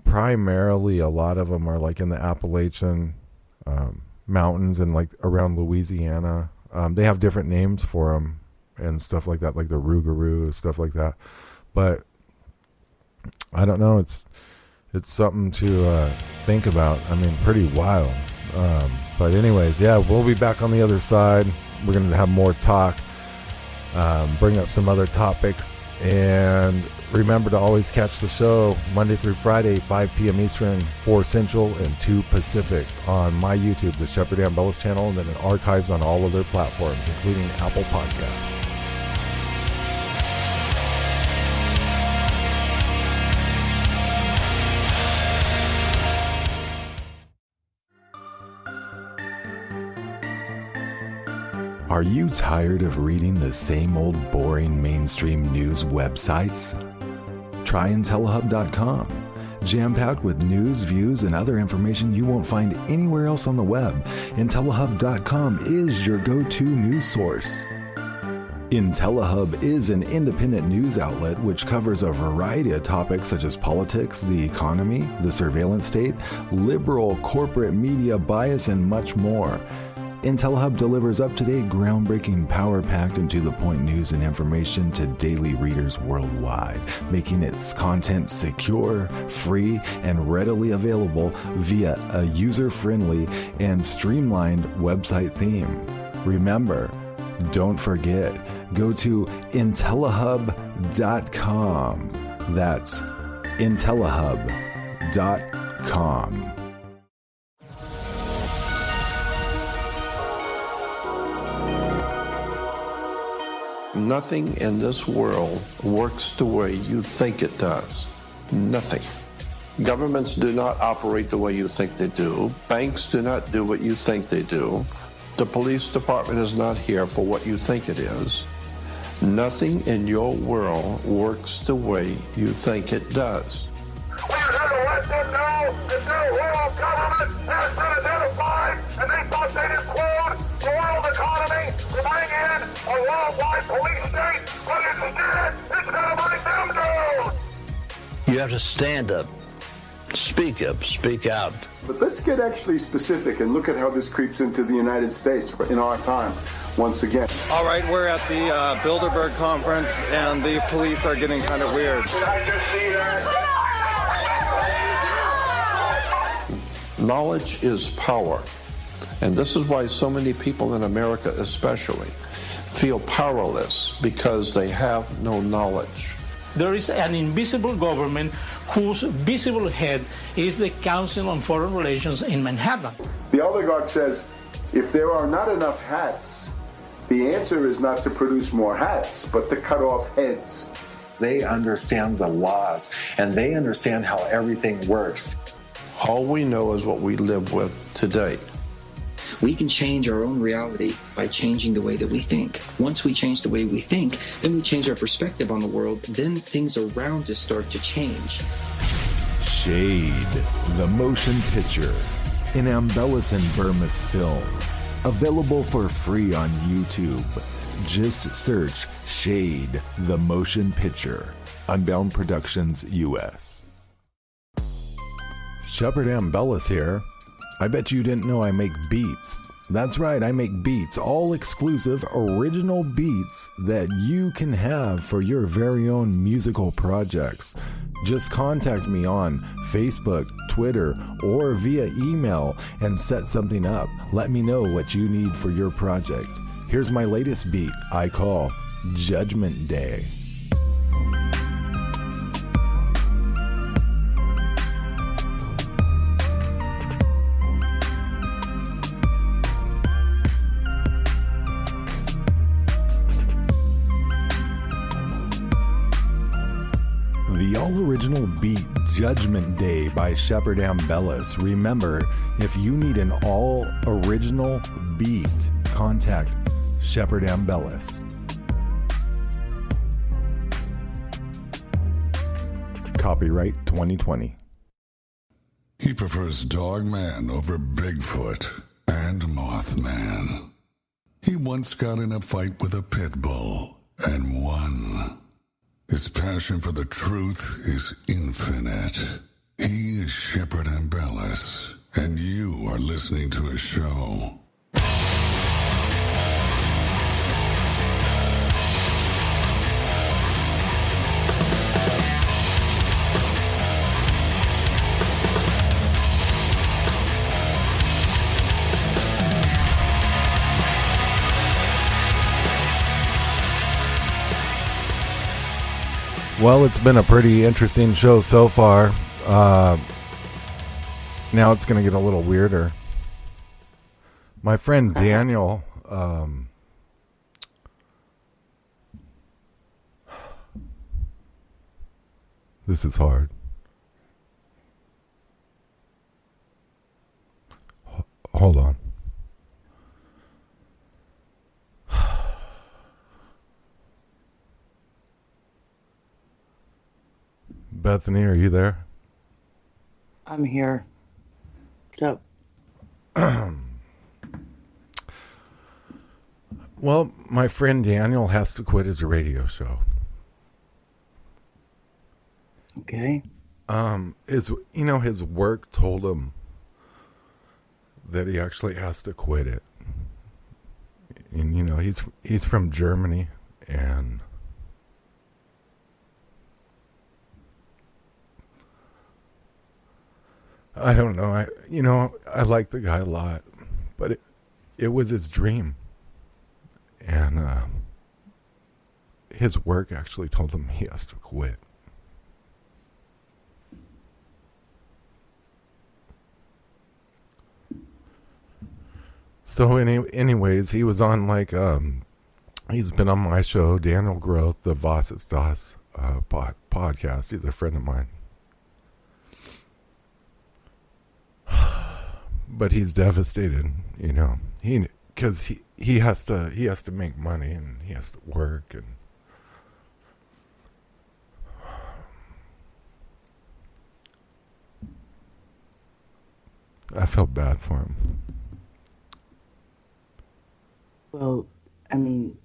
primarily a lot of them are like in the Appalachian mountains and like around Louisiana. They have different names for them and stuff like that, like the Rougarou, stuff like that. But I don't know. It's something to think about. I mean, pretty wild. But anyways, yeah, we'll be back on the other side. We're going to have more talk. Bring up some other topics And remember to always catch the show Monday through Friday, 5 p.m. Eastern, 4 Central, and 2 Pacific on my YouTube, the Shepard Ambellas channel, and then in archives on all of their platforms, including Apple Podcasts. Are you tired of reading the same old boring mainstream news websites? Try Intellihub.com. Jam-packed with news, views, and other information you won't find anywhere else on the web, Intellihub.com is your go-to news source. Intellihub is an independent news outlet which covers a variety of topics such as politics, the economy, the surveillance state, liberal corporate media bias, and much more. Intellihub delivers up-to-date, groundbreaking, power-packed, and to-the-point news and information to daily readers worldwide, making its content secure, free, and readily available via a user-friendly and streamlined website theme. Remember, don't forget, go to Intellihub.com. That's Intellihub.com. Nothing in this world works the way you think it does. Nothing. Governments do not operate the way you think they do. Banks do not do what you think they do. The police department is not here for what you think it is. Nothing in your world works the way you think it does. We are here to let them know that their world government has been identified, and they thought they'd include the world economy to bring in a worldwide police state, but instead it's going to bring them down. You have to stand up, speak out. But let's get actually specific and look at how this creeps into the United States in our time once again. All right, we're at the Bilderberg conference, and the police are getting kind of weird. Knowledge is power. And this is why so many people in America especially feel powerless, because they have no knowledge. There is an invisible government whose visible head is the Council on Foreign Relations in Manhattan. The oligarch says, if there are not enough hats, the answer is not to produce more hats, but to cut off heads. They understand the laws, and they understand how everything works. All we know is what we live with today. We can change our own reality by changing the way that we think. Once we change the way we think, then we change our perspective on the world, then things around us start to change. Shade, the motion picture, an Ambellas and Burmis film. Available for free on YouTube. Just search Shade, the motion picture. Unbound Productions, US. Shepard Ambellas here. I bet you didn't know I make beats. That's right, I make beats, all exclusive, original beats that you can have for your very own musical projects. Just contact me on Facebook, Twitter, or via email and set something up. Let me know what you need for your project. Here's my latest beat I call Judgment Day. The all-original beat Judgment Day by Shepard Ambellas. Remember, if you need an all-original beat, contact Shepard Ambellas. Copyright 2020. He prefers Dogman over Bigfoot and Mothman. He once got in a fight with a pit bull and won. His passion for the truth is infinite. He is Shepard Ambellas, and you are listening to his show. Well, it's been a pretty interesting show so far. Now it's going to get a little weirder. My friend Daniel, this is hard. Hold on. Bethany, are you there? I'm here. What's up? Well, my friend Daniel has to quit his radio show. Okay. His work told him that he actually has to quit it. And he's from Germany, and I don't know. I like the guy a lot, but it was his dream. And his work actually told him he has to quit. So anyways, he was on he's been on my show, Daniel Groth, the Was ist das podcast. He's a friend of mine. But he's devastated, because he has to make money, and he has to work, and I felt bad for him. Well, I mean,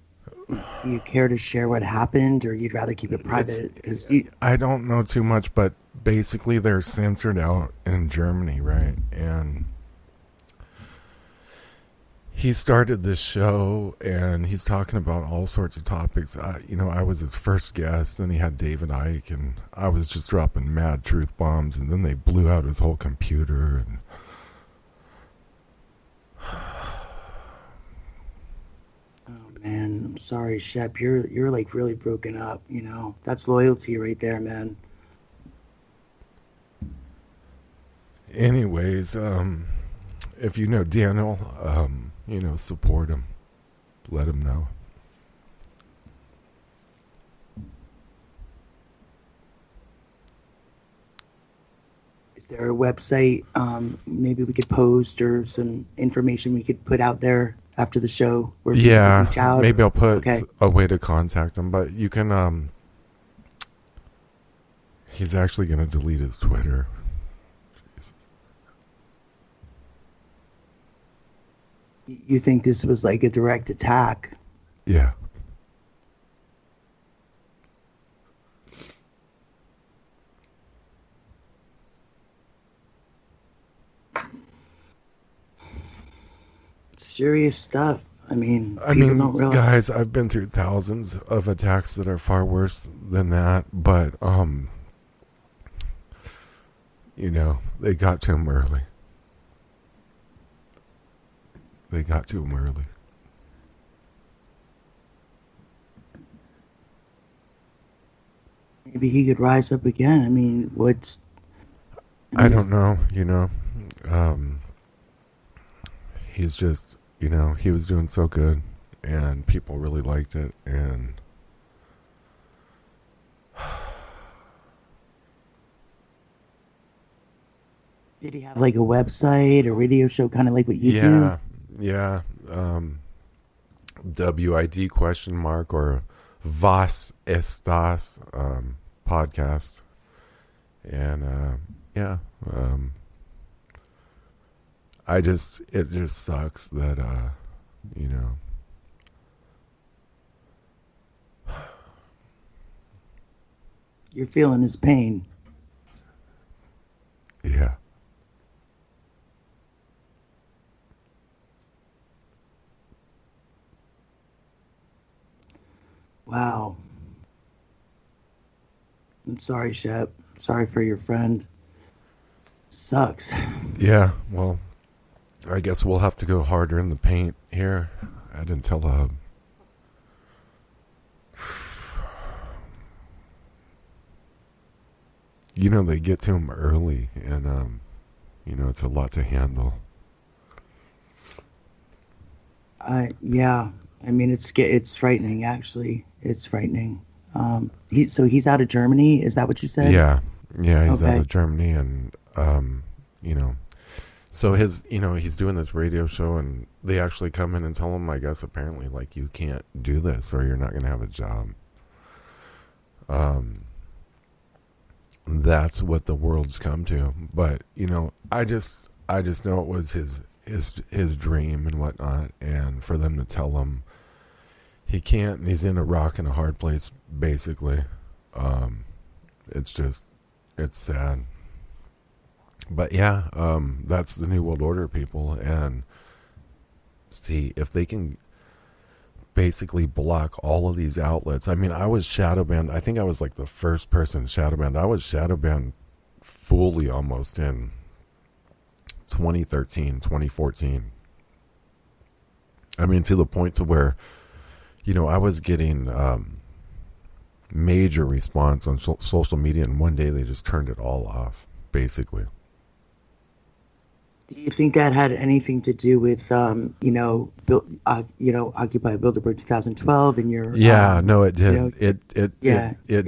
do you care to share what happened, or you'd rather keep it private? I don't know too much, but basically they're censored out in Germany, right? And he started this show, and he's talking about all sorts of topics. I was his first guest, and he had David Icke, and I was just dropping mad truth bombs, and then they blew out his whole computer, and man, I'm sorry, Shep. You're like really broken up, That's loyalty right there, man. Anyways, if you know Daniel, support him. Let him know. Is there a website maybe we could post, or some information we could put out there after the show where people can reach out? Maybe I'll put a way to contact him, but you can he's actually going to delete his Twitter. You think this was like a direct attack? Yeah. Serious stuff. I mean, don't realize. Guys, I've been through thousands of attacks that are far worse than that, but they got to him early. Maybe he could rise up again. I mean, I don't know, he's just, he was doing so good, and people really liked it, and did he have like a website or radio show, kind of like what you do? Yeah. WID question mark or Was ist das podcast. And it just sucks that you're feeling his pain. Yeah. Wow. I'm sorry, Shep. Sorry for your friend. Sucks. Yeah, well, I guess we'll have to go harder in the paint here. I didn't tell they get to him early, and it's a lot to handle. Yeah. I mean, it's frightening. Actually, it's frightening. He's out of Germany. Is that what you said? Yeah, he's out of Germany, and so he's doing this radio show, and they actually come in and tell him, I guess, apparently, like, you can't do this or you're not going to have a job. That's what the world's come to. But I just know it was his dream and whatnot, and for them to tell him he can't, and he's in a rock and a hard place, basically. It's sad. But yeah, that's the New World Order, people, and see if they can basically block all of these outlets. I mean, I was shadow banned. I think I was like the first person shadow banned. I was shadow banned fully almost in 2013, 2014. I mean, to the point to where, I was getting major response on social media, and one day they just turned it all off, basically. Do you think that had anything to do with, Occupy Bilderberg 2012 and your... Yeah, no, it did. It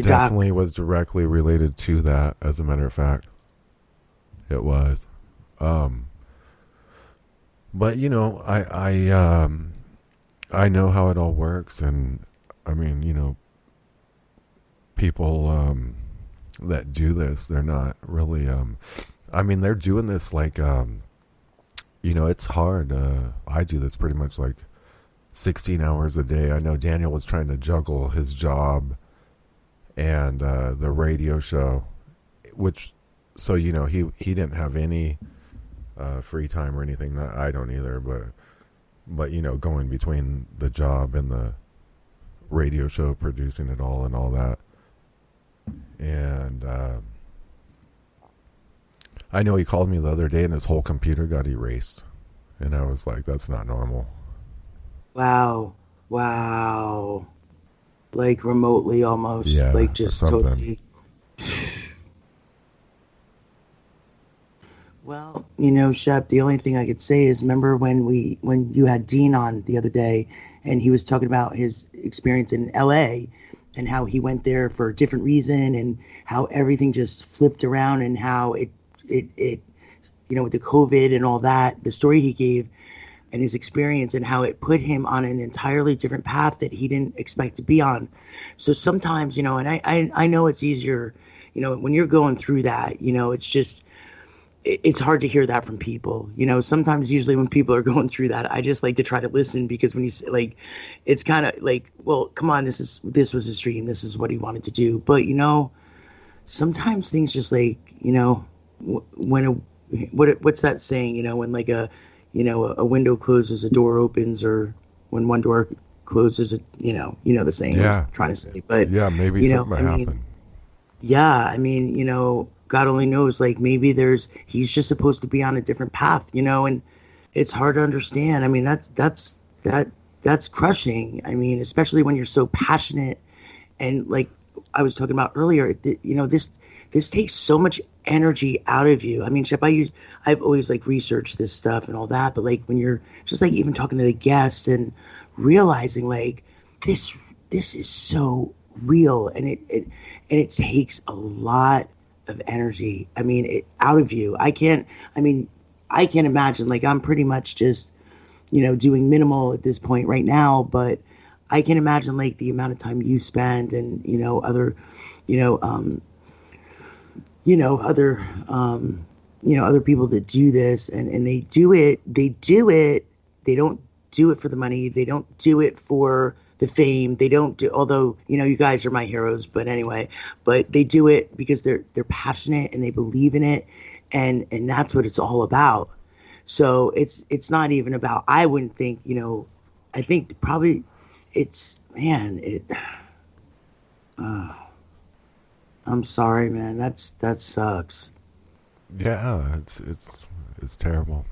definitely was directly related to that, as a matter of fact. It was. But, I know how it all works, and, I mean, people that do this, they're not really... they're doing this like... it's hard. I do this pretty much like 16 hours a day. I know Daniel was trying to juggle his job and the radio show, which, so, he didn't have any free time or anything. I don't either, but going between the job and the radio show, producing it all and all that. And I know he called me the other day and his whole computer got erased. And I was like, that's not normal. Wow. Like remotely almost. Yeah, like just totally. Well, Shep, the only thing I could say is, remember when you had Dean on the other day and he was talking about his experience in LA and how he went there for a different reason and how everything just flipped around and how it with the COVID and all that, the story he gave and his experience and how it put him on an entirely different path that he didn't expect to be on. So sometimes, and I know it's easier, when you're going through that, it's just, it's hard to hear that from people. Sometimes usually when people are going through that, I just like to try to listen, because when you say, like, it's kind of like, well, come on, this was his dream. This is what he wanted to do. But, sometimes things just like, what's that saying, when like a window closes, a door opens, or when one door closes, the saying I was trying to say. But yeah, maybe something happened. God only knows, like maybe he's just supposed to be on a different path, and it's hard to understand. I mean, that's crushing. I mean, especially when you're so passionate, and like I was talking about earlier, this takes so much energy out of you. I mean, Shep, I've always like researched this stuff and all that, but like when you're just like even talking to the guests and realizing like this is so real, and it takes a lot of energy. I mean, out of you. I can't imagine, like I'm pretty much just, doing minimal at this point right now, but I can imagine like the amount of time you spend and, other people that do this and they do it. They don't do it for the money. They don't do it for the fame. They don't do, although, you guys are my heroes, but anyway, but they do it because they're passionate and they believe in it. And that's what it's all about. So it's not even about, I wouldn't think, I think probably it's, I'm sorry, man. That sucks. Yeah, it's terrible.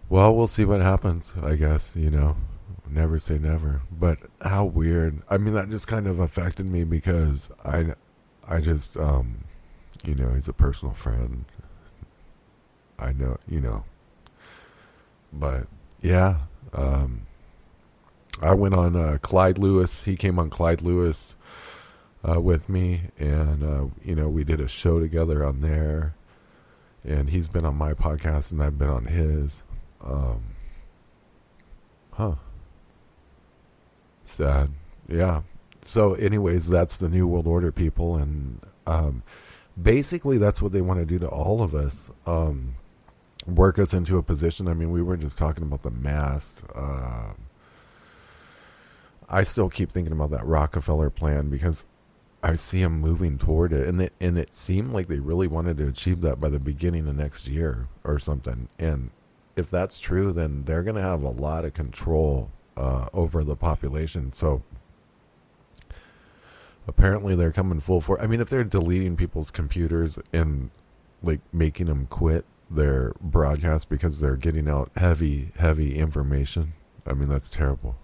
Well, we'll see what happens, I guess, never say never. But how weird. I mean, that just kind of affected me because I just, you know, he's a personal friend. I know, you know. But, yeah. I went on Clyde Lewis. He came on Clyde Lewis with me. And, you know, we did a show together on there. And he's been on my podcast and I've been on his. Sad. Yeah. So anyways, that's the New World Order, people. And basically that's what they want to do to all of us. Work us into a position. I mean, we were just talking about the masks. I still keep thinking about that Rockefeller plan because I see them moving toward it, and it seemed like they really wanted to achieve that by the beginning of next year or something. And if that's true, then they're going to have a lot of control over the population. So apparently they're coming full force. I mean, if they're deleting people's computers and like making them quit their broadcast because they're getting out heavy information, I mean, that's terrible.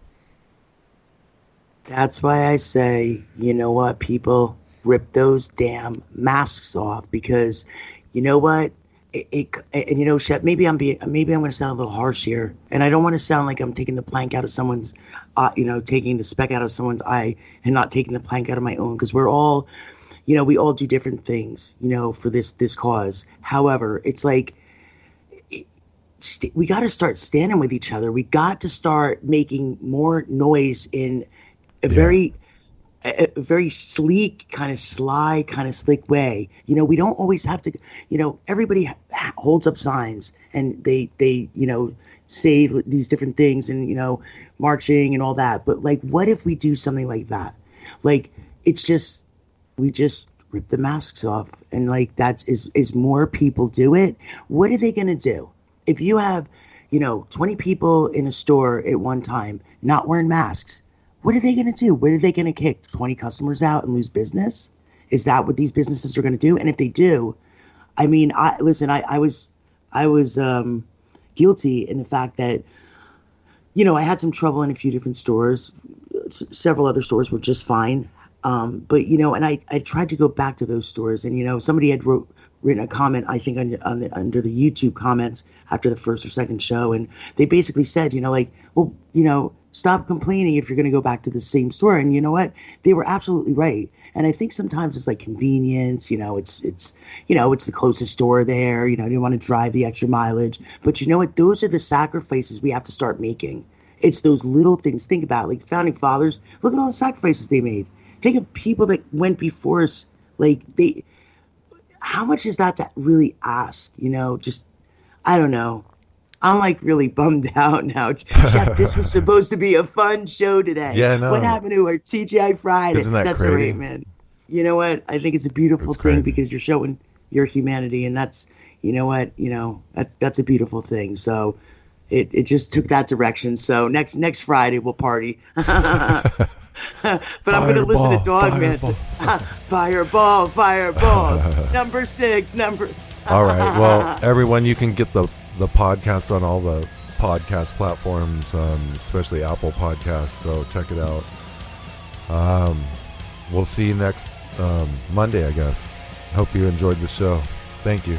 That's why I say, you know what, people, rip those damn masks off, because you know what, and you know, Shep, maybe I'm going to sound a little harsh here, and I don't want to sound like I'm taking the plank out of someone's, you know, taking the speck out of someone's eye and not taking the plank out of my own, because we're all, you know, we all do different things, you know, for this cause. However, it's like, we got to start standing with each other. We got to start making more noise in a very sleek, kind of sly, kind of slick way. You know, we don't always have to, you know, everybody holds up signs and they, you know, say these different things and, you know, marching and all that. But like, what if we do something like that? Like, it's just, we just rip the masks off, and like, that's is more people do it. What are they going to do? If you have, you know, 20 people in a store at one time not wearing masks, what are they going to do? What are they going to kick 20 customers out and lose business? Is that what these businesses are going to do? And if they do, I mean, I was guilty in the fact that, you know, I had some trouble in a few different stores. Several other stores were just fine. But, you know, and I tried to go back to those stores, and, you know, somebody had written a comment, I think, under the YouTube comments after the first or second show. And they basically said, you know, like, well, you know, stop complaining if you're going to go back to the same store. And you know what? They were absolutely right. And I think sometimes it's like convenience, you know, it's, you know, it's the closest store there, you know, you want to drive the extra mileage. But you know what? Those are the sacrifices we have to start making. It's those little things. Think about it. Like founding fathers, look at all the sacrifices they made. Think of people that went before us. Like how much is that to really ask? You know, just, I don't know. I'm like really bummed out now. Jeff, this was supposed to be a fun show today. Yeah, no. What happened to our TGI Friday? Isn't that that's crazy? All right, man. You know what? I think it's a beautiful thing because you're showing your humanity, and that's, you know what, you know, that's a beautiful thing. So it just took that direction. So next Friday we'll party. But I'm going to listen to Dogman. Fireballs. Number 6. All right. Well, everyone, you can get the podcast on all the podcast platforms, especially Apple Podcasts. So check it out. We'll see you next Monday, I guess. Hope you enjoyed the show. Thank you.